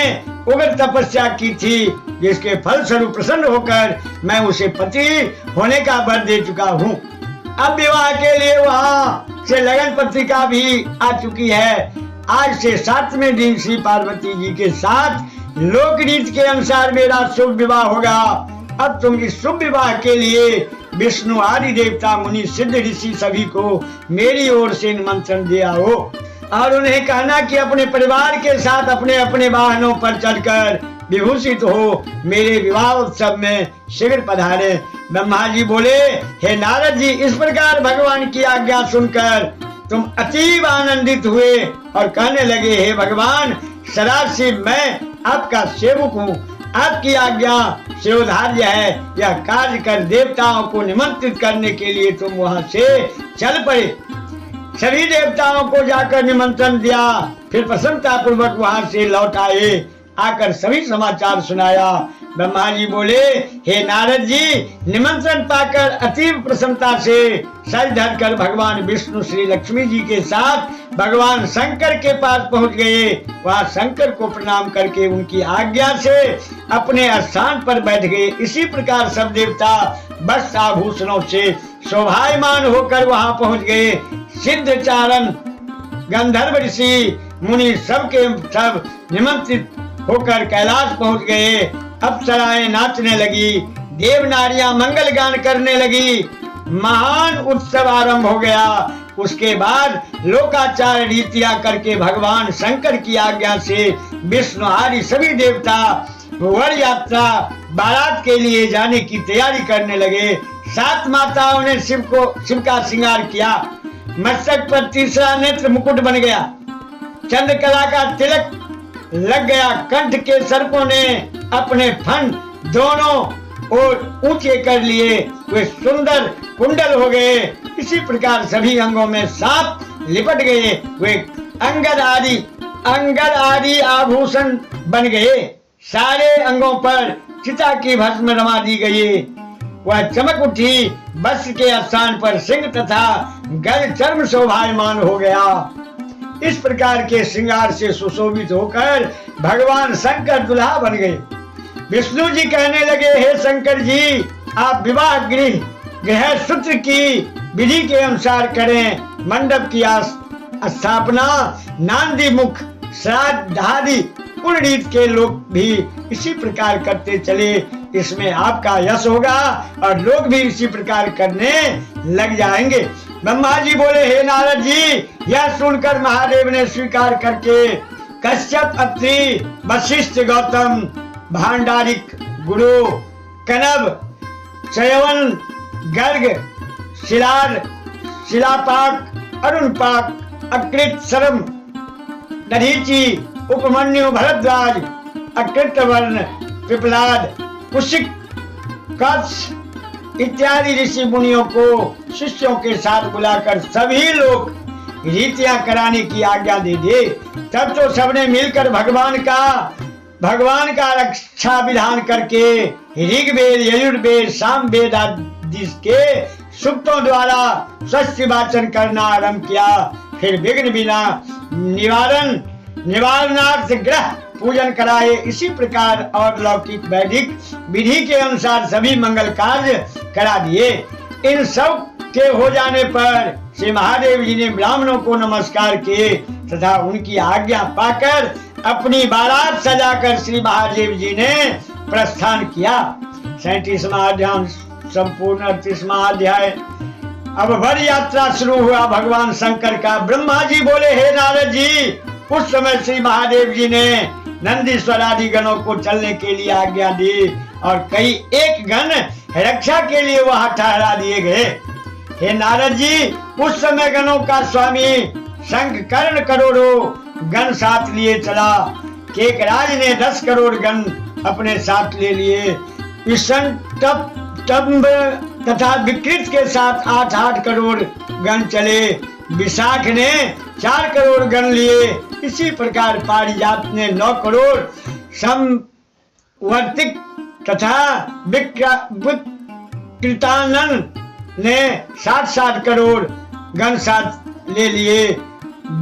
उग्र तपस्या की थी, जिसके फल स्वरूप प्रसन्न होकर मैं उसे पति होने का वर दे चुका हूँ। अब विवाह के लिए वहाँ से लगन पत्रिका भी आ चुकी है। आज से 7वें दिन श्री पार्वती जी के साथ लोकरीत के अनुसार मेरा शुभ विवाह होगा। अब तुम इस शुभ विवाह के लिए विष्णु आदि देवता मुनि सिद्ध ऋषि सभी को मेरी ओर से निमंत्रण दे आओ और उन्हें कहना कि अपने परिवार के साथ अपने अपने वाहनों पर चढ़कर विभूषित हो मेरे विवाह उत्सव में शीघ्र पधारे। ब्रह्मा जी बोले, हे नारद जी, इस प्रकार भगवान की आज्ञा सुनकर तुम अतीब आनंदित हुए और कहने लगे, हे भगवान सदाशिव, मैं आपका सेवक हूँ। आपकी आज्ञा शिरोधार्य है। यह कार्य कर देवताओं को निमंत्रित करने के लिए तुम वहां से चल पड़े। सभी देवताओं को जाकर निमंत्रण दिया। फिर प्रसन्नता पूर्वक वहां से लौट आए। आकर सभी समाचार सुनाया। ब्रह्मा जी बोले, हे नारद जी, निमंत्रण पाकर अतीब प्रसन्नता से सज धर कर भगवान विष्णु श्री लक्ष्मी जी के साथ भगवान शंकर के पास पहुंच गए। वहां शंकर को प्रणाम करके उनकी आज्ञा से अपने स्थान पर बैठ गए। इसी प्रकार सब देवता वस्त्र आभूषणों से शोभायमान होकर वहां पहुंच गए। सिद्ध चारण गंधर्व ऋषि मुनि सबके सब निमंत्रित होकर कैलाश पहुंच गए। अप्सराएं नाचने लगी, देव नारियां मंगल गान करने लगी। महान उत्सव आरंभ हो गया। उसके बाद लोकाचार रीतियां करके भगवान शंकर की आज्ञा से विष्णु आदि सभी देवता वर यात्रा बारात के लिए जाने की तैयारी करने लगे। 7 माताओं ने शिव का श्रृंगार किया। मस्तक पर तीसरा नेत्र मुकुट बन गया। चंद्रकला का तिलक लग गया। कंठ के सर्पों ने अपने फन दोनों और ऊंचे कर लिए, वे सुंदर कुंडल हो गए। इसी प्रकार सभी अंगों में सांप लिपट गए, वे अंगद आदि आभूषण बन गए। सारे अंगों पर चिता की भस्म रमा दी गई। वह चमक उठी, वस्त्र के स्थान पर सिंह तथा गज चर्म शोभायमान हो गया। इस प्रकार के श्रृंगार से सुशोभित होकर भगवान शंकर दुल्हा बन गए। विष्णु जी कहने लगे, हे शंकर जी, आप विवाह गृह सूत्र की विधि के अनुसार करें। मंडप की स्थापना नांदी मुख श्राद्ध आदि कुल रीत के लोग भी इसी प्रकार करते चले। इसमें आपका यश होगा और लोग भी इसी प्रकार करने लग जाएंगे। ब्रह्मा जी बोले, हे नारद जी, यह सुनकर महादेव ने स्वीकार करके कश्यप, अत्रि, वशिष्ठ, गौतम, भांडारिक, गुरु, कनब, चयवन, गर्ग, शिलार, शिलापाक, अरुणपाक, अकृत, शर्म, दधीचि, उपमन्यु, भरद्वाज, अकृतवर्ण, पिपलाद, कुशिक, कच्छ इत्यादि ऋषि मुनियों को शिष्यों के साथ बुलाकर सभी लोग रीतियां कराने की आज्ञा दे दे। तब तो सबने मिलकर भगवान का रक्षा विधान करके ऋग्वेद, यजुर्वेद, सामवेद आदि के सूक्तों द्वारा स्वस्ति वाचन करना आरंभ किया। फिर विघ्न बिना निवारणार्थ ग्रह पूजन कराए। इसी प्रकार और लौकिक वैदिक विधि के अनुसार सभी मंगल कार्य करा दिए। इन सब के हो जाने पर श्री महादेव जी ने ब्राह्मणों को नमस्कार किए तथा उनकी आज्ञा पाकर अपनी बारात सजाकर श्री महादेव जी ने प्रस्थान किया। 37वां अध्याय संपूर्ण 38वां अध्याय। अब वर यात्रा शुरू हुआ भगवान शंकर का। ब्रह्मा जी बोले, हे नारद जी, उस समय श्री महादेव जी ने नंदीश्वर आदि गणों को चलने के लिए आज्ञा दी और कई एक गण रक्षा के लिए वहां ठहरा दिए गए। हे नारद जी, उस समय गणों का स्वामी शंख कर्ण करोड़ों गण साथ लिए चला। केकराज ने 10 करोड़ गण अपने साथ ले लिए। तथा विकृत के साथ 8-8 करोड़ गण चले। विशाख ने 4 करोड़ गण लिए। इसी प्रकार पारिजात ने 9 करोड़, समवर्तिक तथा विकृतानन ने 60-60 करोड़ गण साथ ले लिए।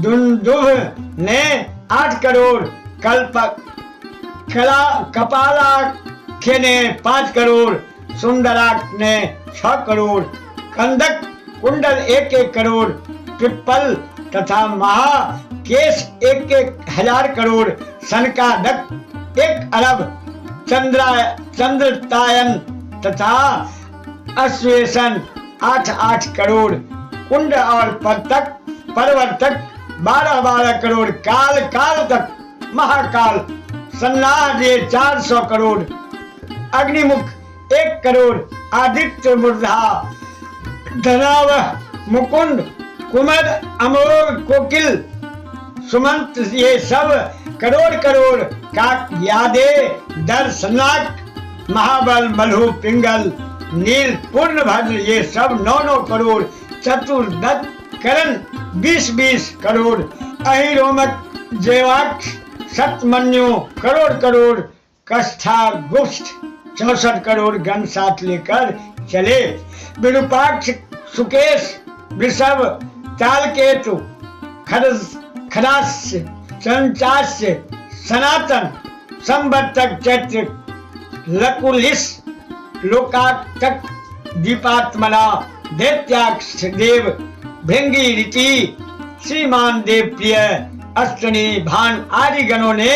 दुंदुभ ने 8 करोड़, कपालाख्य ने 5 करोड़, सुंदराक ने 6 करोड़, कंदक कुंडल 1-1 करोड़, पिप्पल तथा महाकेश 1-1000 करोड़, सनकादक 1 अरब, चंद्रतायन तथा अश्वेशन 8-8 करोड़, कुंड और परवर्तक 12-12 करोड़, काल तक महाकाल सन्नाह 400 करोड़, अग्निमुख 1 करोड़, आदित्य मूर्धा, धनाव, मुकुंद, कुमद, अमोघ, कोकिल, सुमंत, ये सब करोड़ काक, यादे, दर्शनाक, महाबल, मलहु, पिंगल, नील, पूर्णभद्र, ये सब 9-9 करोड़, चतुर्दत्त, करण 20-20 करोड़, अहिरोमक, जेवाक्ष, सतमन्यु करोड़, कष्ठा, गुष्ठ 64 करोड़ गण साथ लेकर चले। विरूपाक्ष, सुकेश, वृषभ, तालकेतु, खदास्य, संचास्य, सनातन, संवर्तक, चैत्र, लकुलिस, लोकातक, दीपात्मना, दैत्याक्ष देव, भृंगी, ऋति, श्रीमान देव प्रिय, अष्टनी, भान आदि गणों ने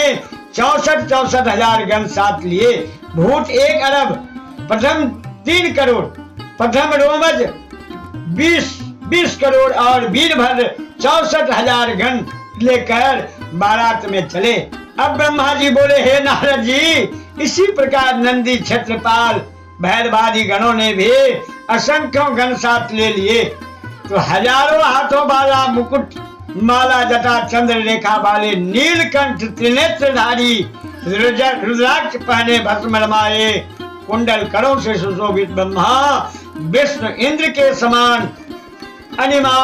64 हजार गण साथ लिए। भूत 1 अरब, प्रथम 3 करोड़, प्रथम रोमज 20 करोड़ और वीरभद्र 64 हजार गण लेकर बारात में चले। अब ब्रह्मा जी बोले, हे नारद जी, इसी प्रकार नंदी, क्षेत्रपाल, भैरवादी गणों ने भी असंख्यों गण साथ ले लिए। तो हजारों हाथों वाला मुकुट, माला, जटा, चंद्र रेखा वाले, नीलकंठ, त्रिनेत्रधारी, रुद्राक्ष पहने, भस्म रमाए, कुंडल करों से सुशोभित ब्रह्मा विष्णु इंद्र के समान अनिमा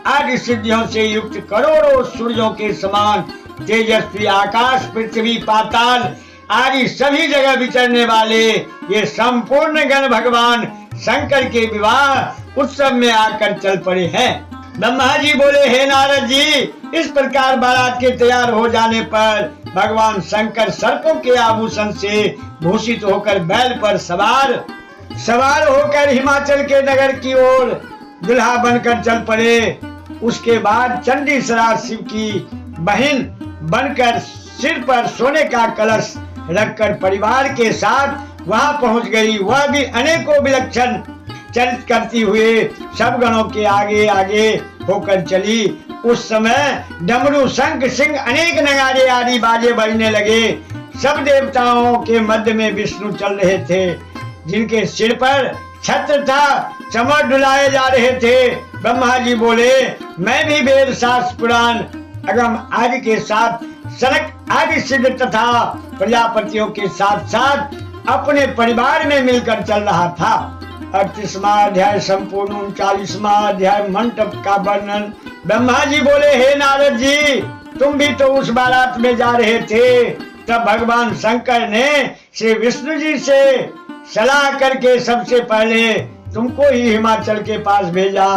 आदि सिद्धियों से युक्त करोड़ों सूर्यों के समान तेजस्वी आकाश पृथ्वी पाताल आदि सभी जगह विचरने वाले ये संपूर्ण गण भगवान शंकर के विवाह उत्सव में आकर चल पड़े हैं। ब्रह्मा जी बोले, हे नारद जी, इस प्रकार बारात के तैयार हो जाने पर भगवान शंकर सर्पों के आभूषण से भूषित होकर बैल पर सवार होकर हिमाचल के नगर की ओर दुल्हा बनकर चल पड़े। उसके बाद चंडी शिव की बहन बनकर सिर पर सोने का कलश रखकर परिवार के साथ वहां पहुंच गई। वह भी अनेकों विलक्षण चरित करती हुए सब गणों के आगे आगे होकर चली। उस समय डमरू शंख सिंह अनेक नगाड़े आदि बाजे बजने लगे। सब देवताओं के मध्य में विष्णु चल रहे थे, जिनके सिर पर छत्र था, चमर डुलाए जा रहे थे। ब्रह्मा जी बोले, मैं भी वेद शास्त्र पुराण अगम आदि के साथ सनक आदि सिद्ध तथा प्रजापतियों के साथ साथ अपने परिवार में मिलकर चल रहा था। 38वां अध्याय संपूर्ण। 39वां अध्याय मंडप का वर्णन। ब्रह्मा जी बोले, हे नारद जी, तुम भी तो उस बारात में जा रहे थे। तब भगवान शंकर ने श्री विष्णु जी से सलाह करके सबसे पहले तुमको ही हिमाचल के पास भेजा।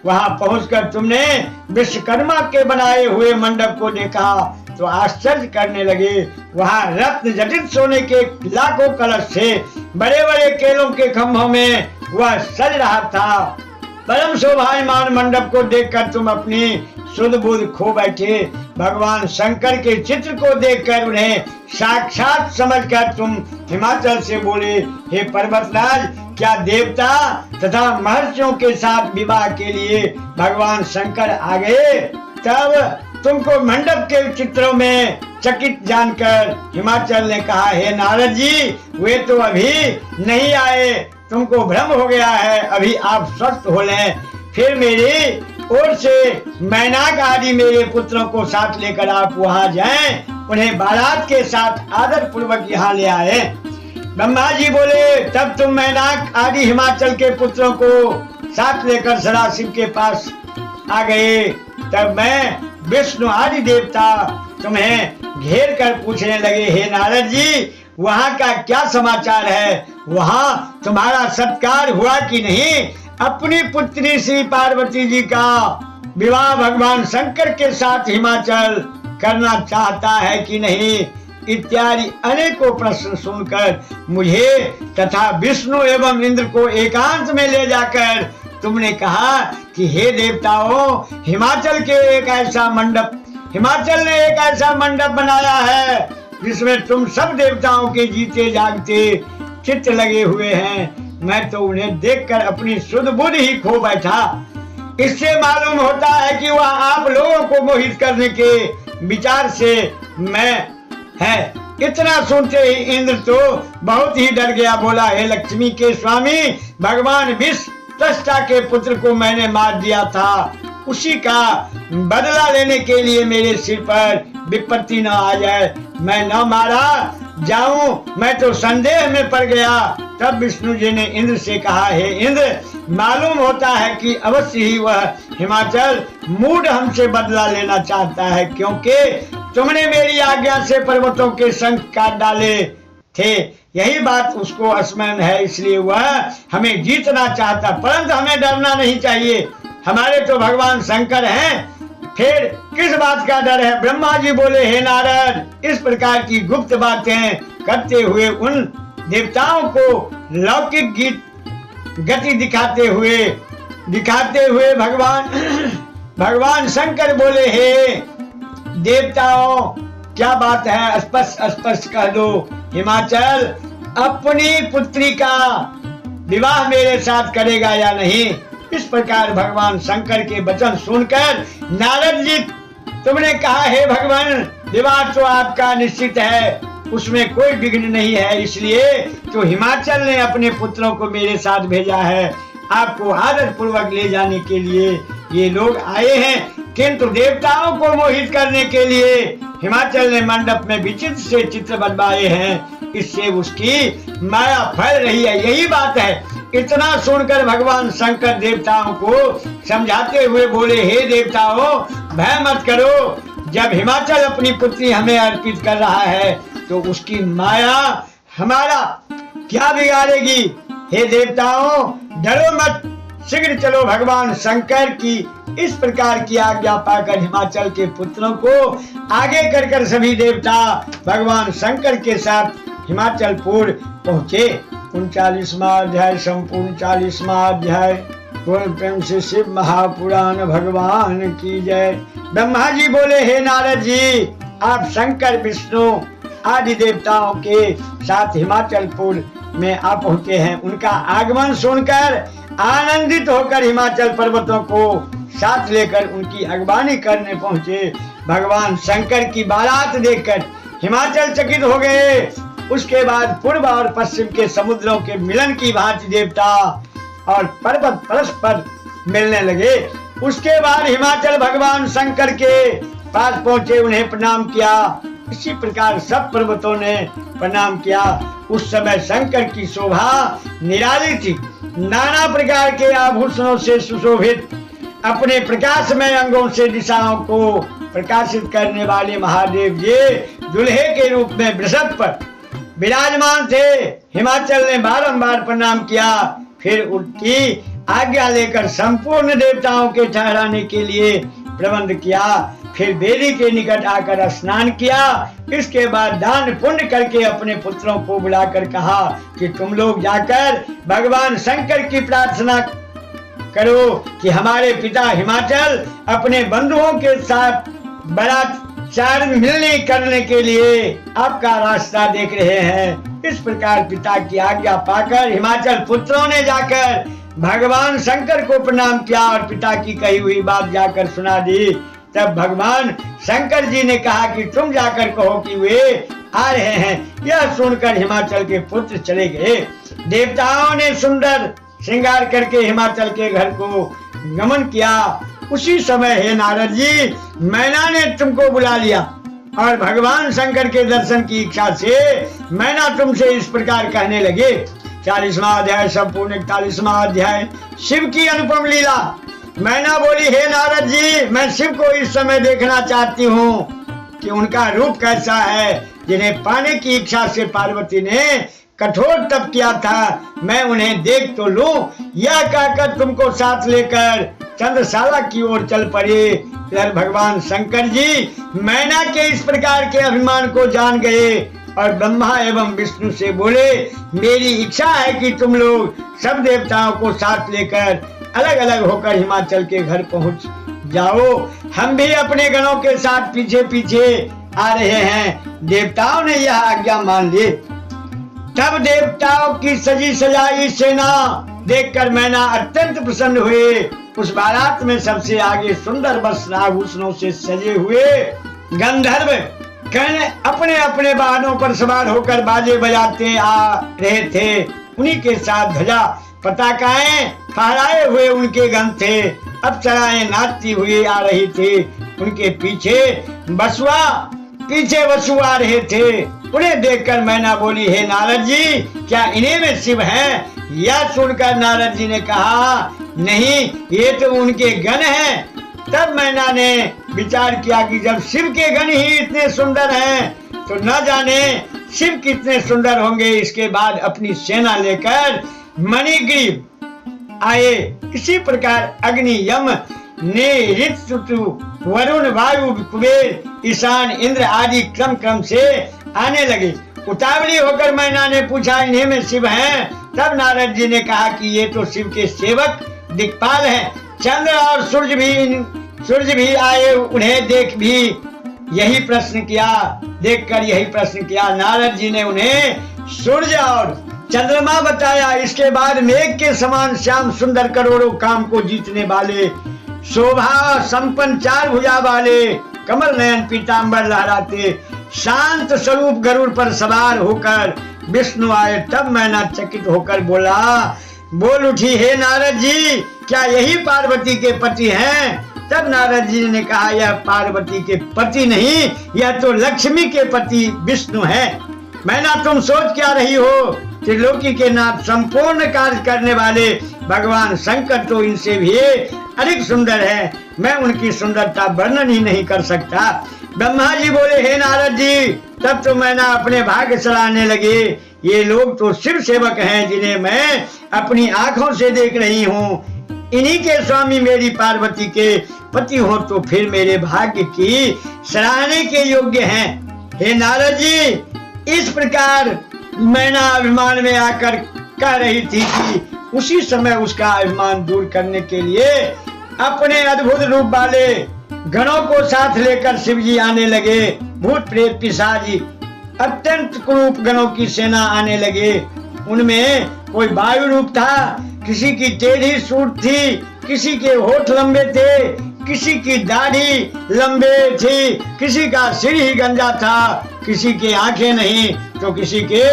वहां पहुंचकर तुमने विश्वकर्मा के बनाए हुए मंडप को देखा तो आश्चर्य करने लगे। वहां रत्न जटित सोने के लाखों कलश थे। बड़े बड़े केलों के खंभों में वह सज रहा था। परम शोभायमान मंडप को देखकर तुम अपनी शुद्ध बुद्ध खो बैठे। भगवान शंकर के चित्र को देखकर उन्हें साक्षात समझकर तुम हिमाचल से बोले, हे पर्वतराज, क्या देवता तथा महर्षियों के साथ विवाह के लिए भगवान शंकर आ गए? तब तुमको मंडप के चित्रों में चकित जानकर हिमाचल ने कहा, हे नारद जी, वे तो अभी नहीं आए, तुमको भ्रम हो गया है, अभी आप स्वस्थ हो लें, फिर मेरी ओर से मैनाक आदि मेरे पुत्रों को साथ लेकर आप वहां जाएं, उन्हें बारात के साथ आदर पूर्वक यहाँ ले आए। ब्रह्मा जी बोले, तब तुम मैनाक आदि हिमाचल के पुत्रों को साथ लेकर सदाशिव के पास आ गए। तब मैं विष्णु आदि देवता तुम्हें घेर कर पूछने लगे, हे नारद जी, वहाँ का क्या समाचार है? वहाँ तुम्हारा सत्कार हुआ कि नहीं? अपनी पुत्री श्री पार्वती जी का विवाह भगवान शंकर के साथ हिमाचल करना चाहता है कि नहीं? इत्यादि अनेकों प्रश्न सुनकर मुझे तथा विष्णु एवं इंद्र को एकांत में ले जाकर तुमने कहा कि हे देवताओं, हिमाचल ने एक ऐसा मंडप बनाया है जिसमें तुम सब देवताओं के जीते जागते चित्त लगे हुए हैं। मैं तो उन्हें देखकर अपनी शुद्ध बुद्धि ही खो बैठा। इससे मालूम होता है कि वह आप लोगों को मोहित करने के विचार से मैं है। इतना सुनते ही इंद्र तो बहुत ही डर गया। बोला, हे लक्ष्मी के स्वामी, भगवान विष्णु त्वष्टा के पुत्र को मैंने मार दिया था, उसी का बदला लेने के लिए मेरे सिर पर विपत्ति न आ जाए, मैं न मारा जाऊं, मैं तो संदेह में पड़ गया। तब विष्णु जी ने इंद्र से कहा, हे इंद्र, मालूम होता है कि अवश्य ही वह हिमाचल मूढ़ हमसे बदला लेना चाहता है, क्योंकि तुमने मेरी आज्ञा से पर्वतों के शंख काट डाले थे। यही बात उसको स्मरण है, इसलिए वह हमें जीतना चाहता, परंतु हमें डरना नहीं चाहिए, हमारे तो भगवान शंकर हैं, फिर किस बात का डर है? ब्रह्मा जी बोले, हे नारद, इस प्रकार की गुप्त बातें करते हुए उन देवताओं को लौकिक गति दिखाते हुए भगवान शंकर बोले, हे देवताओं, क्या बात है? स्पष्ट कह दो। हिमाचल अपनी पुत्री का विवाह मेरे साथ करेगा या नहीं? इस प्रकार भगवान शंकर के वचन सुनकर नारद जी, तुमने कहा, हे भगवान, विवाह तो आपका निश्चित है, उसमें कोई विघ्न नहीं है, इसलिए तो हिमाचल ने अपने पुत्रों को मेरे साथ भेजा है, आपको आदर पूर्वक ले जाने के लिए ये लोग आए हैं। किंतु देवताओं को मोहित करने के लिए हिमाचल ने मंडप में विचित्र से चित्र बनवाए हैं, इससे उसकी माया फैल रही है। यही बात है। इतना सुनकर भगवान शंकर देवताओं को समझाते हुए बोले, हे देवताओं, भय मत करो। जब हिमाचल अपनी पुत्री हमें अर्पित कर रहा है तो उसकी माया हमारा क्या बिगाड़ेगी। हे देवताओं, डरो मत, शीघ्र चलो। भगवान शंकर की इस प्रकार की आज्ञा पाकर हिमाचल के पुत्रों को आगे कर सभी देवता भगवान शंकर के साथ हिमाचलपुर पहुंचे। 39वां अध्याय संपूर्ण। 40वां अध्याय। बोल प्रेम से शिव महापुराण भगवान की जय। ब्रह्मा जी बोले, हे नारद जी, आप शंकर विष्णु आदि देवताओं के साथ हिमाचलपुर में आ पहुंचे हैं। उनका आगमन सुनकर आनंदित होकर हिमाचल पर्वतों को साथ लेकर उनकी अगवानी करने पहुंचे। भगवान शंकर की बारात देखकर हिमाचल चकित हो गए। उसके बाद पूर्व और पश्चिम के समुद्रों के मिलन की भांति देवता और पर्वत परस्पर मिलने लगे। उसके बाद हिमाचल भगवान शंकर के पास पहुंचे, उन्हें प्रणाम किया। इसी प्रकार सब पर्वतों ने प्रणाम किया। उस समय शंकर की शोभा निराली थी। नाना प्रकार के आभूषणों से सुशोभित, अपने प्रकाशमय अंगों से दिशाओं को प्रकाशित करने वाले महादेव जी दुल्हे के रूप में वृषभ पर विराजमान थे। हिमाचल ने बारंबार प्रणाम किया, फिर उनकी आज्ञा लेकर संपूर्ण देवताओं के ठहराने के लिए प्रबंध किया। फिर बेदी के निकट आकर स्नान किया। इसके बाद दान पुण्य करके अपने पुत्रों को बुलाकर कहा कि तुम लोग जाकर भगवान शंकर की प्रार्थना करो कि हमारे पिता हिमाचल अपने बंधुओं के साथ बलात्कार मिलने करने के लिए आपका रास्ता देख रहे हैं। इस प्रकार पिता की आज्ञा पाकर हिमाचल पुत्रों ने जाकर भगवान शंकर को प्रणाम किया और पिता की कही हुई बात जाकर सुना दी। तब भगवान शंकर जी ने कहा कि तुम जाकर कहो कि वे आ रहे हैं। यह सुनकर हिमाचल के पुत्र चले गए। देवताओं ने सुंदर श्रृंगार करके हिमाचल के घर को गमन किया। उसी समय हे नारद जी, मैना ने तुमको बुला लिया और भगवान शंकर के दर्शन की इच्छा से मैना तुमसे इस प्रकार कहने लगे। 40वां अध्याय संपूर्ण। 41वां अध्याय। शिव की अनुपम लीला। मैना बोली, हे नारद जी, मैं शिव को इस समय देखना चाहती हूँ कि उनका रूप कैसा है, जिन्हें पाने की इच्छा से पार्वती ने कठोर तप किया था। मैं उन्हें देख तो लूं। यह कहकर तुमको साथ लेकर चंद्रशाला की ओर चल पड़े। फिर भगवान शंकर जी मैना के इस प्रकार के अभिमान को जान गए और ब्रह्मा एवं विष्णु से बोले, मेरी इच्छा है कि तुम लोग सब देवताओं को साथ लेकर अलग अलग होकर हिमाचल के घर पहुंच जाओ। हम भी अपने गणों के साथ पीछे पीछे आ रहे हैं। देवताओं ने यह आज्ञा मान ली। तब देवताओं की सजी सजाई सेना देखकर मैना अत्यंत प्रसन्न हुए। उस बारात में सबसे आगे सुंदर वस्त्र आभूषणों से सजे हुए गंधर्व कहने अपने अपने वाहनों पर सवार होकर बाजे बजाते आ रहे थे। उन्हीं के साथ ध्वजा पताकाएं फहराए हुए उनके गण थे। अप्सराएं नाचती हुई आ रही थी। उनके पीछे वसु आ रहे थे। उन्हें देखकर मैना बोली, हे नारद जी, क्या इन्हीं में शिव हैं? यह सुनकर नारद जी ने कहा, नहीं, ये तो उनके गण हैं। तब मैना ने विचार किया कि जब शिव के गण ही इतने सुंदर हैं तो न जाने शिव कितने सुंदर होंगे। इसके बाद अपनी सेना लेकर मणिग्रीव आए। इसी प्रकार अग्नि, यम, ऋतु, वरुण, वायु, कुबेर, ईशान, इंद्र आदि क्रम क्रम से आने लगे। उतावली होकर मैना ने पूछा, इन्हीं में शिव हैं? तब नारद जी ने कहा कि ये तो शिव के सेवक दिक्पाल हैं। चंद्र और सूर्य भी आए। उन्हें देखकर यही प्रश्न किया। नारद जी ने उन्हें सूर्य और चंद्रमा बताया। इसके बाद मेघ के समान श्याम सुंदर करोड़ों काम को जीतने वाले, शोभा संपन्न, 4 भुजा वाले, कमल नयन पीतांबर लहराते, शांत स्वरूप गरुड़ पर सवार होकर विष्णु आए। तब मैना चकित होकर बोल उठी, हे नारद जी, क्या यही पार्वती के पति हैं? तब नारद जी ने कहा, यह पार्वती के पति नहीं, यह तो लक्ष्मी के पति विष्णु है। मैना, तुम सोच क्या रही हो? त्रिलोकी के नाथ, संपूर्ण कार्य करने वाले भगवान शंकर तो इनसे भी अधिक सुंदर है। मैं उनकी सुंदरता वर्णन ही नहीं कर सकता। ब्रह्मा जी बोले, हे नारद जी, तब तो मैना अपने भाग्य सराहने लगे। ये लोग तो शिव सेवक हैं, जिन्हें मैं अपनी आंखों से देख रही हूँ। इन्हीं के स्वामी मेरी पार्वती के पति हो तो फिर मेरे भाग्य की सराहने के योग्य हैं। हे नारद जी, इस प्रकार मैना अभिमान में आकर कह रही थी कि उसी समय उसका अभिमान दूर करने के लिए अपने अद्भुत रूप वाले गणों को साथ लेकर शिव जी आने लगे। भूत प्रेत पिशाच अत्यंत क्रूप गणों की सेना आने लगे। उनमें कोई वायु रूप था, किसी की टेढ़ी सूंड थी, किसी के होठ लंबे थे, किसी की दाढ़ी लंबे थी, किसी का सिर ही गंजा था, किसी की आंखें नहीं तो किसी के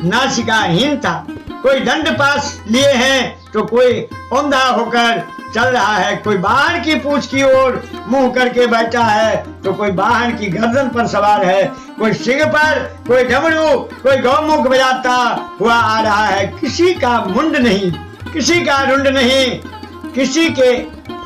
नासिकाहीन था। कोई दंड पास लिए हैं तो कोई औंधा होकर चल रहा है, कोई वाहन की पूंछ की ओर मुंह करके बैठा है तो कोई वाहन की गर्दन पर सवार है, कोई सिंह पर, कोई डमरू, कोई गौमुख बजाता हुआ आ रहा है। किसी का मुंड नहीं, किसी का रुंड नहीं, किसी के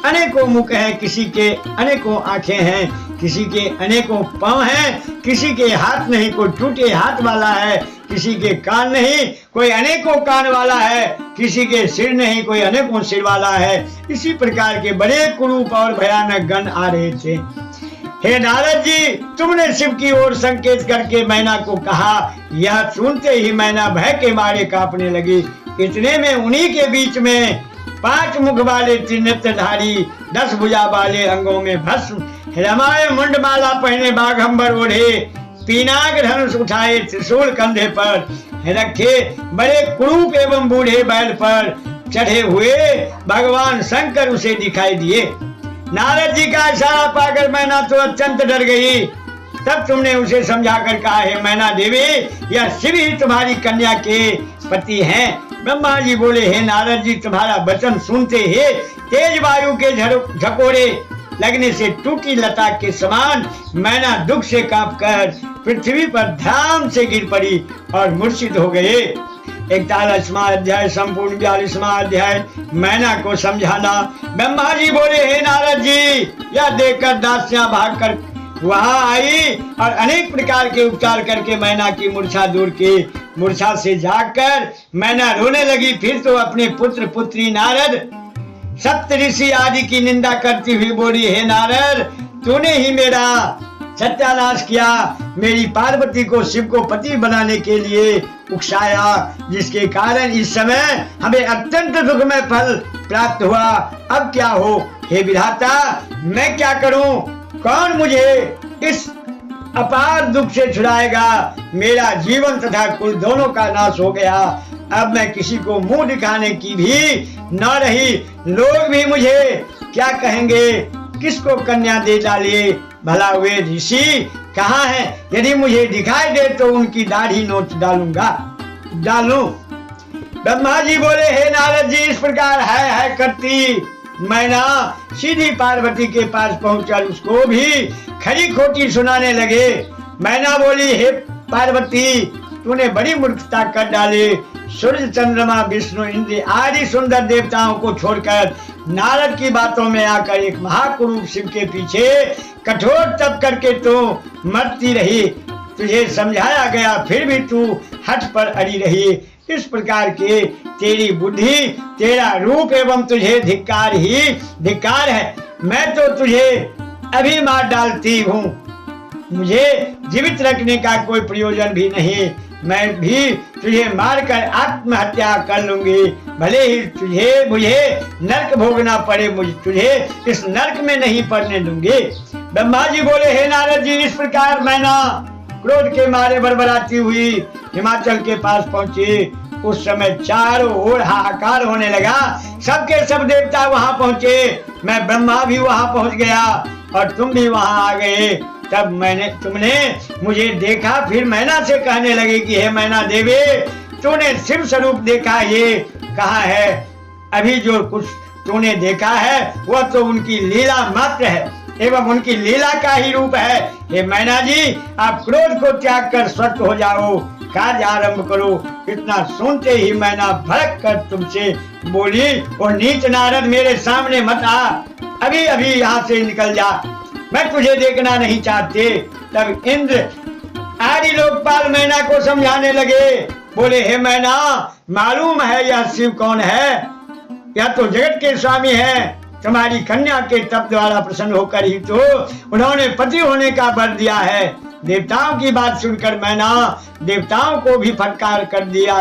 अनेकों मुख हैं, किसी के अनेकों आंखें हैं, किसी के अनेकों पांव हैं, किसी के हाथ नहीं, कोई टूटे हाथ वाला है, किसी के कान नहीं, कोई अनेकों कान वाला है, किसी के सिर नहीं, कोई अनेकों सिर वाला है। इसी प्रकार के बड़े कुरूप और भयानक गण आ रहे थे। हे नारद जी, तुमने शिव की ओर संकेत करके मैना को कहा। यह सुनते ही मैना भय के मारे कांपने लगी। इतने में उन्हीं के बीच में 5 मुख वाले त्रिनेत्रधारी 10 भुजा वाले अंगों में भस्म रमाए मुंडमाला पहने बाघंबर ओढ़े पीनाग धनुष उठाए त्रिशूल कंधे पर रखे बड़े कुरूप एवं बूढ़े बैल पर चढ़े हुए भगवान शंकर उसे दिखाई दिए। नारद जी का इशारा पाकर मैना तो अत्यंत डर गई। तब तुमने उसे समझाकर कहा, हे मैना देवी, यह शिव ही तुम्हारी कन्या के पति हैं। ब्रह्मा जी बोले, हे नारद जी, तुम्हारा वचन सुनते ही तेज वायु के झकोरे लगने से टूटी लता के समान मैना दुख से कांपकर पृथ्वी पर ध्यान से गिर पड़ी और मूर्छित हो गए। 41वां अध्याय संपूर्ण 42वां अध्याय मैना को समझाना। ब्रह्मा जी बोले, हे नारद जी, यह देखकर दासियां भागकर वहां आई और अनेक प्रकार के उपचार करके मैना की मूर्छा दूर की। मूर्छा से जागकर मैना रोने लगी। फिर तो अपने पुत्र पुत्री नारद सप्त ऋषि आदि की निंदा करती हुई बोली, हे नारद, तूने ही मेरा सत्यानाश किया, मेरी पार्वती को शिव को पति बनाने के लिए उकसाया, जिसके कारण इस समय हमें अत्यंत दुखमय फल प्राप्त हुआ। अब क्या हो हे विधाता, मैं क्या करूं? कौन मुझे इस अपार दुख से छुड़ाएगा? मेरा जीवन तथा कुल दोनों का नाश हो गया। अब मैं किसी को मुंह दिखाने की भी न रही। लोग भी मुझे क्या कहेंगे? किसको कन्या दे डाले? भला वे ऋषि कहाँ हैं? यदि मुझे दिखाई दे तो उनकी दाढ़ी नोच डालूं। ब्रह्मा जी बोले, हे नारद जी, इस प्रकार है करती मैना सीधी पार्वती के पास पहुंचकर उसको भी खरी खोटी सुनाने लगे। मैना बोली, हे पार्वती, तूने बड़ी मूर्खता कर डाली। सूर्य, चंद्रमा, विष्णु, इंद्र आदि सुंदर देवताओं को छोड़कर नारद की बातों में आकर एक महाकुरूप शिव के पीछे कठोर तप करके तू मरती रही। तुझे समझाया गया फिर भी तू हठ पर अड़ी रही। इस प्रकार के तेरी बुद्धि, तेरा रूप एवं तुझे धिक्कार ही धिक्कार है। मैं तो तुझे अभी मार डालती हूँ। मुझे जीवित रखने का कोई प्रयोजन भी नहीं। मैं भी तुझे मारकर आत्महत्या कर लूंगी। भले ही मुझे नरक भोगना पड़े, मुझे तुझे इस नरक में नहीं पड़ने दूंगी। ब्रह्मा जी बोले, हे नारद जी, इस प्रकार मैना क्रोध के मारे बड़बड़ाती हुई हिमाचल के पास पहुंची। उस समय चारों ओर हाहाकार होने लगा। सबके सब देवता वहां पहुंचे। मैं ब्रह्मा भी वहां पहुंच गया और तुम भी वहां आ गए। तब तुमने मुझे देखा। फिर मैना से कहने लगे कि हे मैना देवी, तूने शिव स्वरूप देखा, ये कहाँ है? अभी जो कुछ तूने देखा है वह तो उनकी लीला मात्र है एवं उनकी लीला का ही रूप है। हे मैना जी, आप क्रोध को त्याग कर स्वस्थ हो जाओ, कार्य आरंभ करो। इतना सुनते ही मैना भड़क कर तुमसे बोली, और नीच नारद मेरे सामने मत आ, अभी अभी यहाँ से निकल जा, मैं तुझे देखना नहीं चाहते। तब इंद्र आदि लोकपाल मैना को समझाने लगे, बोले हे मैना, मालूम है यह शिव कौन है? यह तो जगत के स्वामी है। तुम्हारी कन्या के तप द्वारा प्रसन्न होकर ही तो उन्होंने पति होने का वर दिया है। देवताओं की बात सुनकर मैना देवताओं को भी फटकार कर दिया,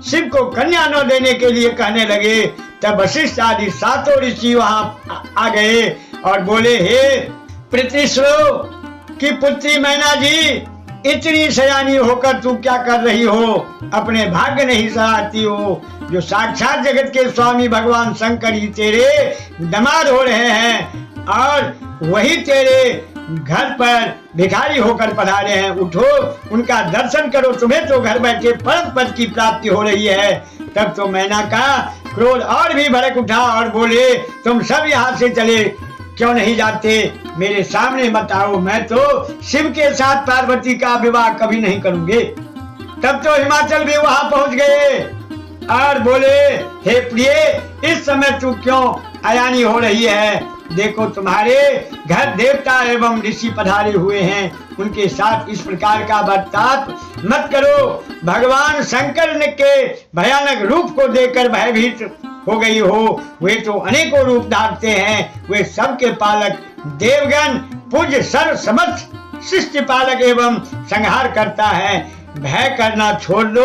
शिव को कन्या न देने के लिए कहने लगे। तब वशिष्ठ आदि सातों ऋषि वहां आ गए और बोले, हे पृथ्वीश्वरो की पुत्री मैना जी, इतनी सयानी होकर तू क्या कर रही हो? अपने भाग्य नहीं सराहती हो? जो साक्षात जगत के स्वामी भगवान शंकर ही तेरे दामाद हो रहे हैं और वही तेरे घर पर भिखारी होकर पधारे हैं। उठो, उनका दर्शन करो, तुम्हें तो घर बैठे परम पद की प्राप्ति हो रही है। तब तो मैना का क्रोध और भी भड़क उठा और बोले, तुम सब यहाँ से चले क्यों नहीं जाते? मेरे सामने मत आओ, मैं तो शिव के साथ पार्वती का विवाह कभी नहीं करूंगे। तब तो हिमाचल भी वहां पहुंच गए और बोले, हे प्रिय, इस समय तू क्यों अयानी हो रही है? देखो तुम्हारे घर देवता एवं ऋषि पधारे हुए हैं, उनके साथ इस प्रकार का बर्ताव मत करो। भगवान शंकर ने के भयानक रूप को देखकर भयभीत हो गई हो। वे तो अनेकों रूप धारते हैं, वे सबके पालक देवगण पूज्य सर्व समर्थ सृष्टि पालक एवं संहार करता है। भय करना छोड़ दो,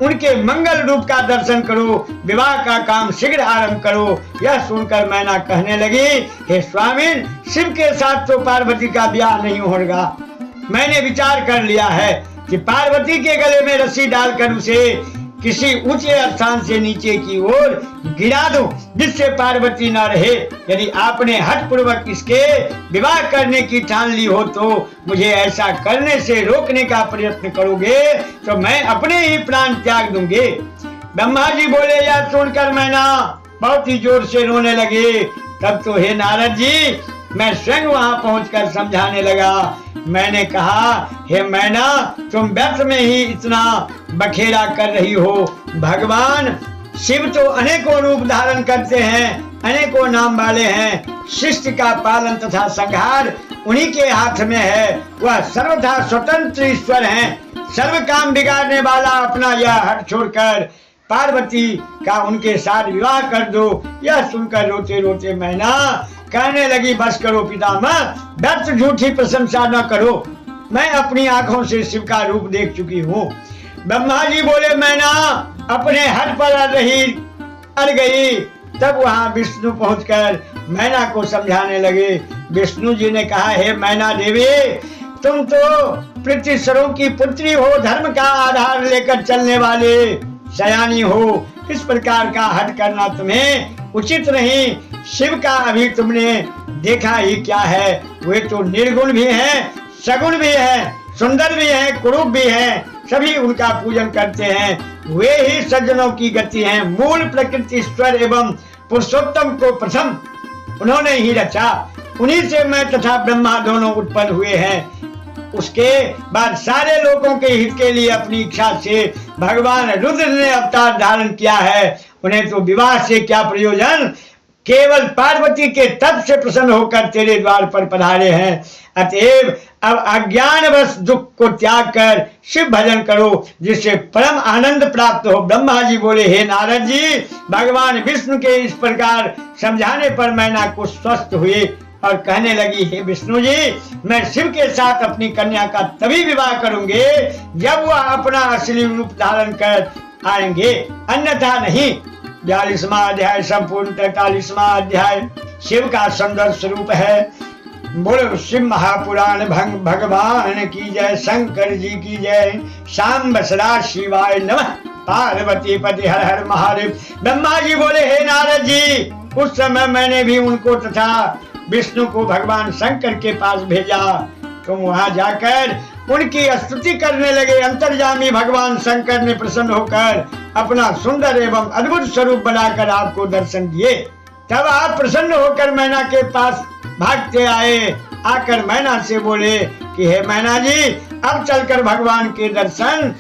उनके मंगल रूप का दर्शन करो, विवाह का काम शीघ्र आरंभ करो। यह सुनकर मैना कहने लगी, हे स्वामी, शिव के साथ तो पार्वती का ब्याह नहीं होगा। मैंने विचार कर लिया है कि पार्वती के गले में रस्सी डालकर उसे किसी ऊंचे स्थान से नीचे की ओर गिरा दूं, जिससे पार्वती न रहे। यदि आपने हठ पूर्वक इसके विवाह करने की ठान ली हो तो मुझे ऐसा करने से रोकने का प्रयत्न करोगे तो मैं अपने ही प्राण त्याग दूंगे। ब्रह्मा जी बोले, यह सुनकर मैना बहुत ही जोर से रोने लगे। तब तो हे नारद जी, मैं स्वयं वहां पहुंचकर समझाने लगा। मैंने कहा, हे मैना, तुम व्यर्थ में ही इतना बखेरा कर रही हो। भगवान शिव तो अनेकों रूप धारण करते हैं, अनेकों नाम वाले हैं। सृष्टि का पालन तथा संहार उन्हीं के हाथ में है। वह सर्वथा स्वतंत्र ईश्वर हैं। सर्व काम बिगाड़ने वाला अपना यह हट छोड़कर पार्वती का उनके साथ विवाह कर दो। यह सुनकर रोते रोते मैना कहने लगी, बस करो पितामह, व्यर्थ झूठी प्रशंसा न करो। मैं अपनी आंखों से शिव का रूप देख चुकी हूँ। ब्रह्मा जी बोले, मैना अपने हट पर अड़ गई। तब वहां विष्णु पहुंचकर मैना को समझाने लगे। विष्णु जी ने कहा, हे मैना देवी, तुम तो पृथ्वीश्वरों की पुत्री हो, धर्म का आधार लेकर चलने वाले सयानी हो। इस प्रकार का हट करना तुम्हें उचित नहीं। शिव का अभी तुमने देखा ही क्या है। वे तो निर्गुण भी हैं, सगुण भी हैं, सुंदर भी हैं, कुरूप भी हैं। सभी उनका पूजन करते हैं। वे ही सज्जनों की गति हैं। मूल प्रकृति ईश्वर एवं पुरुषोत्तम को प्रथम उन्होंने ही रचा। उन्हीं से मैं तथा ब्रह्मा दोनों उत्पन्न हुए हैं। उसके बाद सारे लोगों के हित के लिए अपनी इच्छा से भगवान रुद्र ने अवतार धारण किया है। उन्हें तो विवाह से क्या प्रयोजन, केवल पार्वती के तप से प्रसन्न होकर तेरे द्वार पर पधारे हैं। अतएव अब अज्ञानवश दुख को त्याग कर शिव भजन करो, जिससे परम आनंद प्राप्त हो। ब्रह्मा जी बोले, हे नारद जी, भगवान विष्णु के इस प्रकार समझाने पर मैना कुछ स्वस्थ हुए और कहने लगी, हे विष्णु जी, मैं शिव के साथ अपनी कन्या का तभी विवाह करूंगे जब वह अपना असली रूप धारण कर आएंगे, अन्यथा नहीं। 42वां अध्याय संपूर्ण 43वां अध्याय शिव का सुंदर स्वरूप है। बोलो शिव महापुराण भगवान की जय, शंकर जी की जय, शाम सदा शिवाय नमः, पार्वती पति हर हर महादेव। ब्रह्मा जी बोले, हे नारद जी, उस समय मैंने भी उनको तथा विष्णु को भगवान शंकर के पास भेजा। तुम वहां जाकर उनकी स्तुति करने लगे। अंतर्यामी भगवान शंकर ने प्रसन्न होकर अपना सुंदर एवं अद्भुत स्वरूप बनाकर आपको दर्शन दिए। तब आप प्रसन्न होकर मैना के पास भागते आए, आकर मैना से बोले कि हे मैना जी, अब चलकर भगवान के दर्शन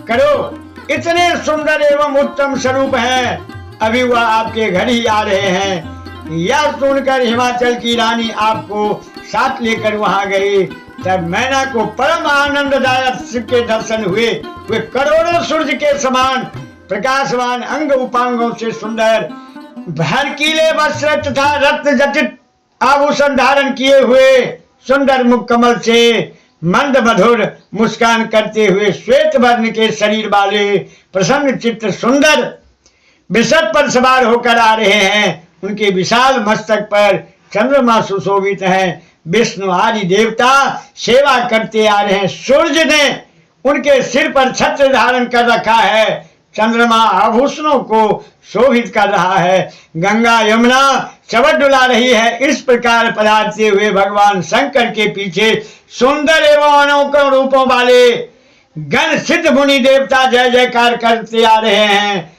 करो, इतने सुंदर एवं उत्तम स्वरूप है, अभी वह आपके घर ही आ रहे हैं। यह सुनकर हिमाचल की रानी आपको साथ लेकर वहां गई। तब मैना को परम आनंददायक शिव के दर्शन हुए। वे करोड़ों सूर्य के समान प्रकाशवान, अंग उपांगों से सुंदर, भड़कीले वस्त्र तथा रत्न जटित आभूषण धारण किए हुए, सुंदर मुख कमल से मंद मधुर मुस्कान करते हुए, श्वेत वर्ण के शरीर वाले प्रसन्न चित्त सुंदर वृषभ पर सवार होकर आ रहे हैं। उनके विशाल मस्तक पर चंद्रमा सुशोभित है। विष्णु आदि देवता सेवा करते आ रहे हैं। सूर्य ने उनके सिर पर छत्र धारण कर रखा है। चंद्रमा आभूषणों को शोभित कर रहा है। गंगा यमुना चवट डुला रही है। इस प्रकार पधारते हुए भगवान शंकर के पीछे सुंदर एवं अनोखे रूपों वाले गण सिद्ध मुनि देवता जय जयकार करते आ रहे हैं।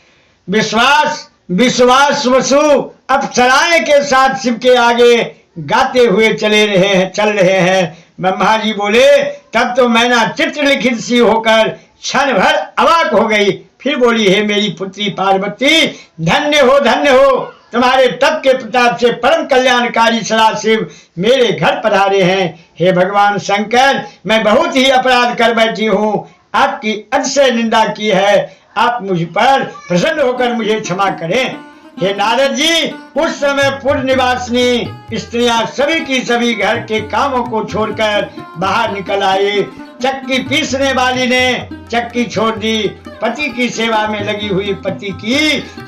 विश्वास वसु अप्सराएं के साथ शिव के आगे गाते हुए चल रहे हैं। ब्रह्मा जी बोले, तब तो मैना चित्र लिखित सी होकर क्षण भर अवाक हो गई। फिर बोली, हे मेरी पुत्री पार्वती, धन्य हो, तुम्हारे तप के प्रताप से परम कल्याणकारी सदाशिव मेरे घर पधारे हैं। हे भगवान शंकर, मैं बहुत ही अपराध कर बैठी हूँ, आपकी अतिशय निंदा की है। आप मुझ पर प्रसन्न होकर मुझे क्षमा करें। हे नारद जी, उस समय पुर निवासिनी स्त्रियां सभी की सभी घर के कामों को छोड़कर बाहर निकल आई। चक्की पीसने वाली ने चक्की छोड़ दी। पति की सेवा में लगी हुई पति की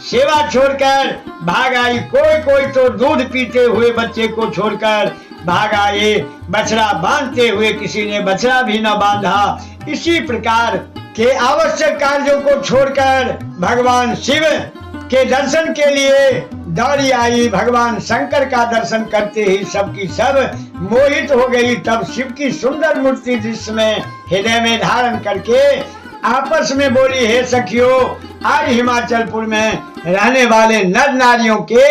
सेवा छोड़कर भाग आई। कोई तो दूध पीते हुए बच्चे को छोड़कर भाग आए। बछड़ा बांधते हुए किसी ने बछड़ा भी न बांधा। इसी प्रकार के आवश्यक कार्यों को छोड़कर भगवान शिव के दर्शन के लिए दौड़ी आई। भगवान शंकर का दर्शन करते ही सबकी सब मोहित हो गई। तब शिव की सुंदर मूर्ति दृश्य में हृदय में धारण करके आपस में बोली, हे सखियों, आज हिमाचलपुर में रहने वाले नर नारियों के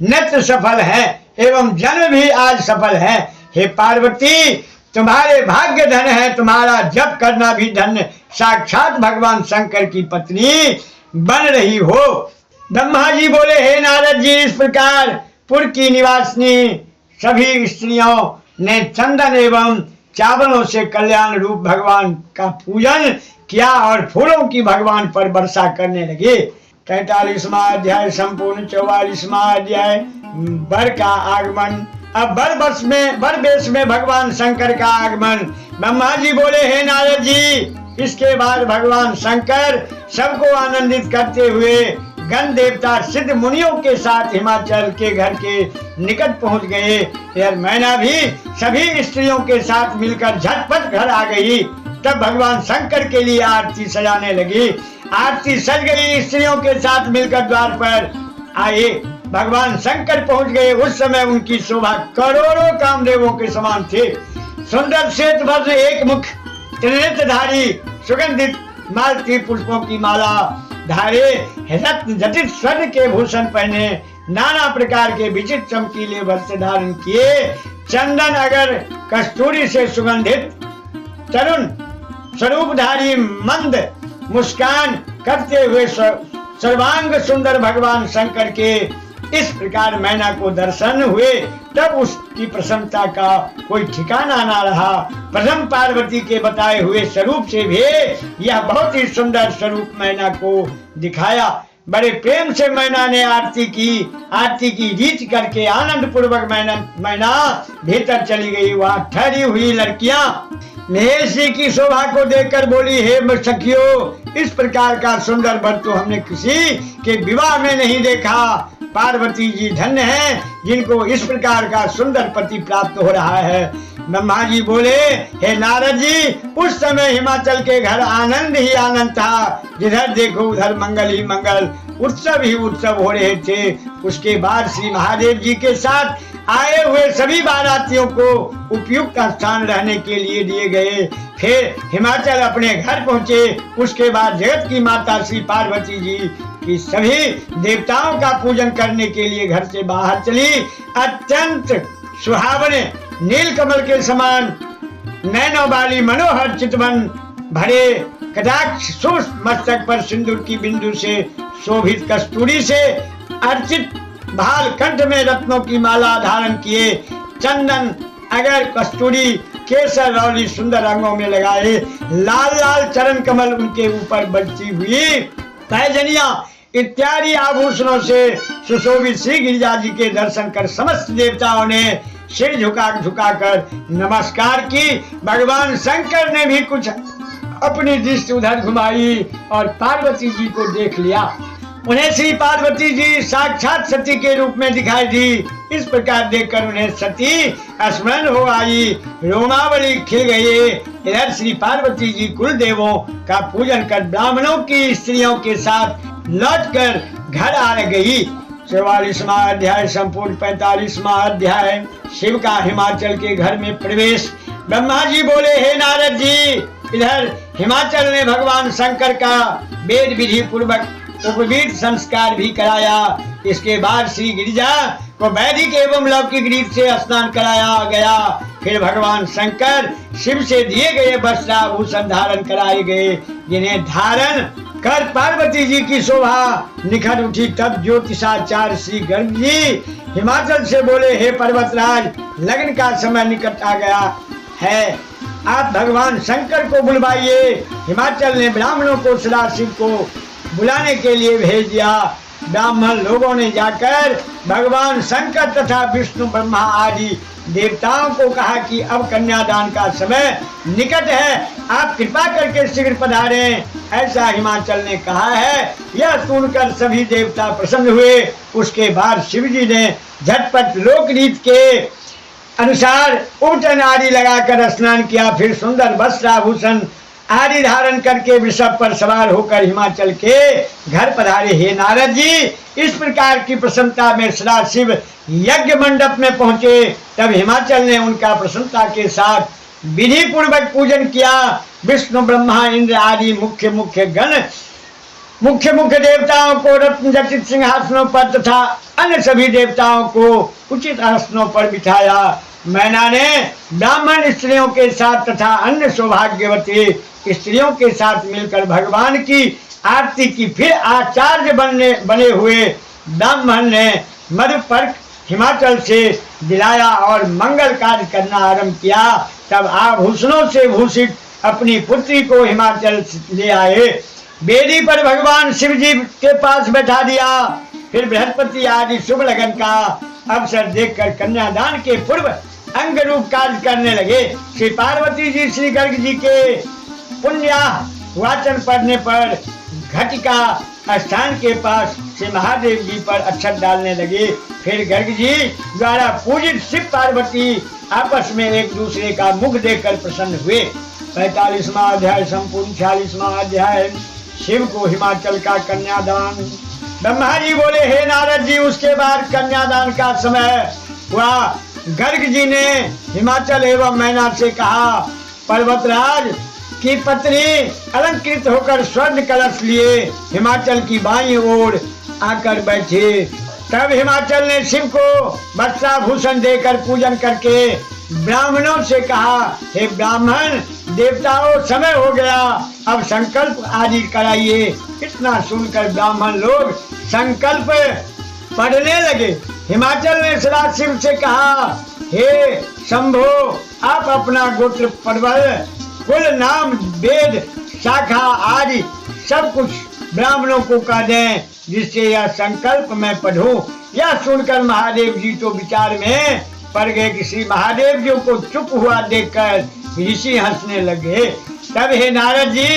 नेत्र सफल है एवं जन्म भी आज सफल है। हे पार्वती, तुम्हारे भाग्य धन है, तुम्हारा जप करना भी धन्य, साक्षात भगवान शंकर की पत्नी बन रही हो। ब्रह्मा जी बोले, हे नारद जी, इस प्रकार पुर की निवासिनी सभी स्त्रियों ने चंदन एवं चावलों से कल्याण रूप भगवान का पूजन किया और फूलों की भगवान पर वर्षा करने लगे। 43वां अध्याय संपूर्ण। 44वां अध्याय बर का आगमन। अब बर वेश में भगवान शंकर का आगमन। ब्रह्मा जी बोले, हे नारद जी, इसके बाद भगवान शंकर सबको आनंदित करते हुए गण देवता सिद्ध मुनियों के साथ हिमाचल के घर के निकट पहुंच गए। यार मैना भी सभी स्त्रियों के साथ मिलकर झटपट घर आ गई। तब भगवान शंकर के लिए आरती सजाने लगी। आरती सज गई। स्त्रियों के साथ मिलकर द्वार पर आए। भगवान शंकर पहुंच गए। उस समय उनकी शोभा करोड़ों कामदेवों के समान थे। सुंदर श्वेत वज्र एक मुख, त्रिनेत्रधारी, सुगंधित मालती पुष्पों की माला धारे, रत्न जटित स्वर्ण के भूषण पहने, नाना प्रकार के विचित्र चमकीले वस्त्र धारण किए, चंदन अगर कस्तूरी से सुगंधित तरुण स्वरूपधारी मंद मुस्कान करते हुए सर्वांग सुंदर भगवान शंकर के इस प्रकार मैना को दर्शन हुए। तब उसकी प्रसन्नता का कोई ठिकाना ना रहा। प्रथम पार्वती के बताए हुए स्वरूप से भी यह बहुत ही सुंदर स्वरूप मैना को दिखाया। बड़े प्रेम से मैना ने आरती की रीत करके आनंद पूर्वक मैना भीतर चली गई। वहां ठहरी हुई लड़कियां महेशी की शोभा को देखकर बोली, हे सखियों, इस प्रकार का सुंदर वर तो हमने किसी के विवाह में नहीं देखा। पार्वती जी धन्य हैं जिनको इस प्रकार का सुंदर पति प्राप्त हो रहा है। ब्रह्मा जी बोले, हे नारद जी, उस समय हिमाचल के घर आनंद ही आनंद था। जिधर देखो उधर मंगल ही मंगल, उत्सव ही उत्सव हो रहे थे। उसके बाद श्री महादेव जी के साथ आए हुए सभी बारातियों को उपयुक्त स्थान रहने के लिए दिए गए। फिर हिमाचल अपने घर पहुंचे। उसके बाद जगत की माता श्री पार्वती जी की सभी देवताओं का पूजन करने के लिए घर से बाहर चली। अत्यंत सुहावने नीलकमल के समान नैनों वाली मनोहर चितवन भरे कटाक्ष मस्तक पर सिंदूर की बिंदु से शोभित कस्तूरी से अर्चित भाल, कंठ में रत्नों की माला धारण किए, चंदन अगर कस्तूरी केसर रौली सुंदर रंगों में लगाए, लाल लाल चरण कमल उनके ऊपर बजती हुई पैजनिया इत्यादि आभूषणों से सुशोभित श्री गिरिजा जी के दर्शन कर समस्त देवताओं ने सिर झुकाकर नमस्कार की। भगवान शंकर ने भी कुछ अपनी दृष्टि उधर घुमाई और पार्वती जी को देख लिया। उन्हें श्री पार्वती जी साक्षात सती के रूप में दिखाई दी। इस प्रकार देखकर उन्हें सती स्मरण हो आई, रोमावली खिल गई। इधर श्री पार्वती जी कुल देवों का पूजन कर ब्राह्मणों की स्त्रियों के साथ लौटकर घर आ गई। 44वां अध्याय संपूर्ण। 45वां अध्याय शिव का हिमाचल के घर में प्रवेश। ब्रह्मा जी बोले, हे नारद जी, इधर हिमाचल ने भगवान शंकर का वेद विधि पूर्वक उपवीत संस्कार भी कराया। इसके बाद श्री गिरिजा को वैदिक एवं लौकिक रीत से स्नान कराया गया। फिर भगवान शंकर शिव से दिए गए वस्त्राभूषण धारण कराए गए, जिन्हें धारण कर पार्वती जी की शोभा निखर उठी। तब ज्योतिषाचार्य श्री गर्ग जी हिमाचल से बोले, हे पर्वतराज, लगन का समय निकट आ गया है, आप भगवान शंकर को बुलवाइए। हिमाचल ने ब्राह्मणों को सदाशिव को बुलाने के लिए भेज दिया। ब्राह्मण लोगों ने जाकर भगवान शंकर तथा विष्णु ब्रह्मा आदि देवताओं को कहा कि अब कन्यादान का समय निकट है, आप कृपा करके शीघ्र पधारें। ऐसा हिमाचल ने कहा है। यह सुनकर सभी देवता प्रसन्न हुए। उसके बाद शिव जी ने झटपट लोक रीत के अनुसार ऊटन आदि लगाकर स्नान किया। फिर सुंदर वस्त्राभूषण आदि धारण करके वृषभ पर सवार होकर हिमाचल के घर पधारे। हे नारद जी, इस प्रकार की प्रसन्नता में सदाशिव यज्ञ मंडप में पहुंचे। तब हिमाचल ने उनका प्रसन्नता के साथ विधि पूर्वक पूजन किया। विष्णु ब्रह्मा इंद्र आदि मुख्य देवताओं को रत्न जटित सिंहासनों पर तथा अन्य सभी देवताओं को उचित आसनों पर बिठाया। मैना ने ब्राह्मण स्त्रियों के साथ तथा अन्य सौभाग्यवती स्त्रियों के साथ मिलकर भगवान की आरती की। फिर आचार्य बने हुए ब्राह्मण ने मधुपर्क हिमाचल से दिलाया और मंगल कार्य करना आरंभ किया। तब आभूषणों से भूषित अपनी पुत्री को हिमाचल ले आए। वेदी पर भगवान शिव जी के पास बैठा दिया। फिर बृहस्पति आदि शुभ लगन का अवसर देखकर कन्यादान के पूर्व अंग रूप कार्य करने लगे। श्री पार्वती जी श्री गर्ग जी के पुण्य वाचन पढ़ने पर घटिका स्थान के पास श्री महादेव जी पर अक्षत डालने लगे। फिर गर्ग जी द्वारा पूजित शिव पार्वती आपस में एक दूसरे का मुख देखकर प्रसन्न हुए। 45वां अध्याय संपूर्ण। 46वां अध्याय शिव को हिमाचल का कन्यादान। ब्रह्मा जी बोले, हे नारद जी, उसके बाद कन्यादान का समय हुआ। गर्ग जी ने हिमाचल एवं मैना से कहा, पर्वतराज की पत्नी अलंकृत होकर स्वर्ण कलश लिए हिमाचल की बाईं ओर आकर बैठे। तब हिमाचल ने शिव को वस्त्राभूषण देकर पूजन करके ब्राह्मणों से कहा, हे ब्राह्मण देवताओं, समय हो गया, अब संकल्प आदि कराइए। इतना सुनकर ब्राह्मण लोग संकल्प पढ़ने लगे। हिमाचल ने सदाशिव से कहा, हे शंभो, आप अपना गोत्र, पर्वल, कुल, नाम, वेद, शाखा आदि सब कुछ ब्राह्मणों को कह दें, जिससे यह संकल्प मैं पढ़ूं। यह सुनकर महादेव जी तो विचार में पड़ गए कि श्री महादेव जी को चुप हुआ देखकर ऋषि हंसने लगे। तब हे नारद जी,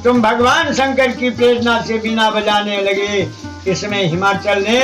तुम भगवान शंकर की प्रेरणा से बीना बजाने लगे। इसमें हिमाचल ने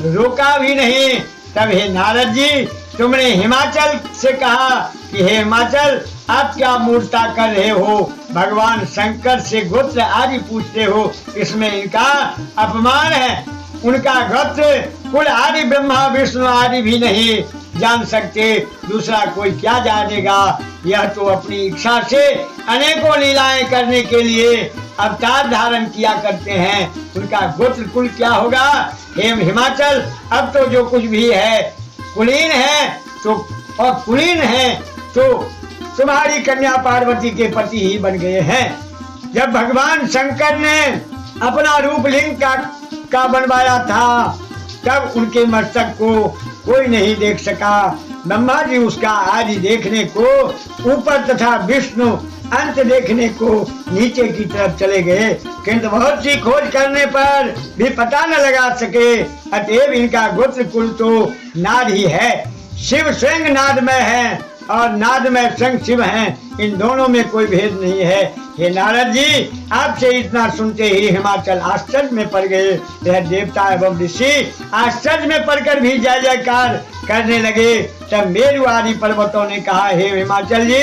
रोका भी नहीं। तब हे नारद जी, तुमने हिमाचल से कहा कि हे हिमाचल, आप क्या मूर्ता कर रहे हो? भगवान शंकर से गोत्र आदि पूछते हो, इसमें इनका अपमान है। उनका गोत्र, कुल आदि ब्रह्मा विष्णु आदि भी नहीं। जान सकते, दूसरा कोई क्या जानेगा। यह तो अपनी इच्छा से अनेकों लीलाएं करने के लिए अवतार धारण किया करते हैं। उनका गोत्र कुल क्या होगा? हेम हिमाचल, अब तो जो कुछ भी है कुलीन है तो, और कुलीन है तो तुम्हारी कन्या पार्वती के पति ही बन गए हैं। जब भगवान शंकर ने अपना रूप लिंग का बनवाया था, तब उनके मस्तक को कोई नहीं देख सका। ब्रह्मा जी उसका आदि देखने को ऊपर तथा विष्णु अंत देखने को नीचे की तरफ चले गए, किंतु बहुत सी खोज करने पर भी पता न लगा सके। अतएव इनका गोत्र कुल तो नाद ही है। शिव स्वयं नादमय है और नादमय स्वयं शिव हैं। इन दोनों में कोई भेद नहीं है। हे नारद जी, आपसे इतना सुनते ही हिमाचल आश्चर्य में पड़ गए। यह देवता एवं ऋषि आश्चर्य में पड़कर भी जय जयकार करने लगे। तब मेरु आदि पर्वतों ने कहा, हे हिमाचल जी,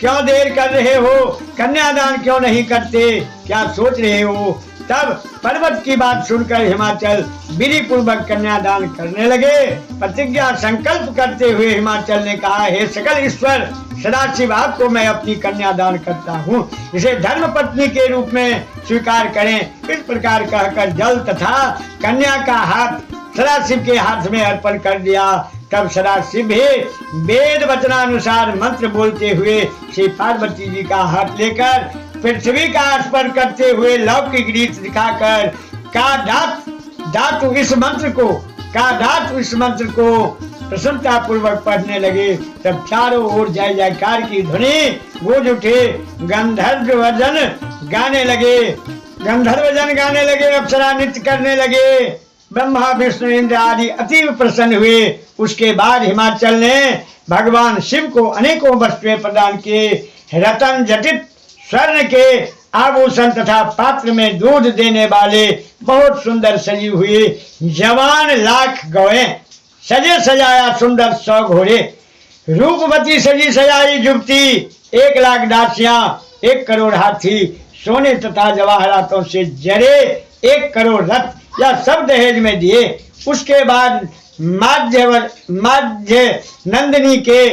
क्यों देर कर रहे हो? कन्यादान क्यों नहीं करते? क्या सोच रहे हो? तब पर्वत की बात सुनकर हिमाचल विधि पूर्वक कन्यादान करने लगे। प्रतिज्ञा संकल्प करते हुए हिमाचल ने कहा, हे सकल ईश्वर सदाशिव, आपको मैं अपनी कन्यादान करता हूँ, इसे धर्म पत्नी के रूप में स्वीकार करें। इस प्रकार कहकर जल तथा कन्या का हाथ सदाशिव के हाथ में अर्पण कर दिया। तब सदाशिव भी वेद वचनानुसार मंत्र बोलते हुए श्री पार्वती जी का हाथ लेकर पृथ्वी का स्पर्श करते हुए लौकिक रीत दिखाकर का धातु इस मंत्र को प्रसन्नता पूर्वक पढ़ने लगे। तब चारों ओर जय जयकार की ध्वनि गूंज उठे। गंधर्व वजन गाने लगे, अप्सरा नृत्य करने लगे। ब्रह्मा विष्णु इंद्र आदि अतीव प्रसन्न हुए। उसके बाद हिमाचल ने भगवान शिव को अनेकों वस्तुएं प्रदान किए। रतन जटित स्वर्ण के आभूषण तथा पात्र में दूध देने वाले बहुत सुंदर सजी हुए जवान लाख गौएं, सजे सजाया सुंदर 100 घोड़े, रूपवती सजी सजाई जुबती 1 लाख दासियां, 1 करोड़ हाथी, सोने तथा जवाहरातों से जड़े 1 करोड़ रथ, यह सब दहेज में दिए। उसके बाद माध्य नंदिनी के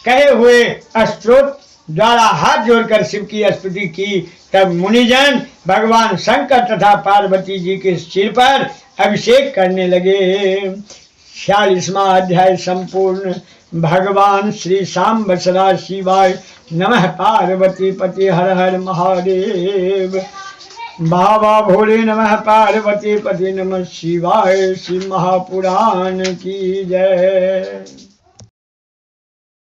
कहे हुए स्तोत्र द्वारा हाथ जोड़कर शिव की स्तुति की। तब मुनिजन भगवान शंकर तथा पार्वती जी के सिर पर अभिषेक करने लगे। 46वां अध्याय संपूर्ण। भगवान श्री सांब सदा शिवाय नमः। पार्वती पति हर हर महादेव। बाबा भोले नमः। पार्वती पति नमः शिवाय। श्री महापुराण की जय।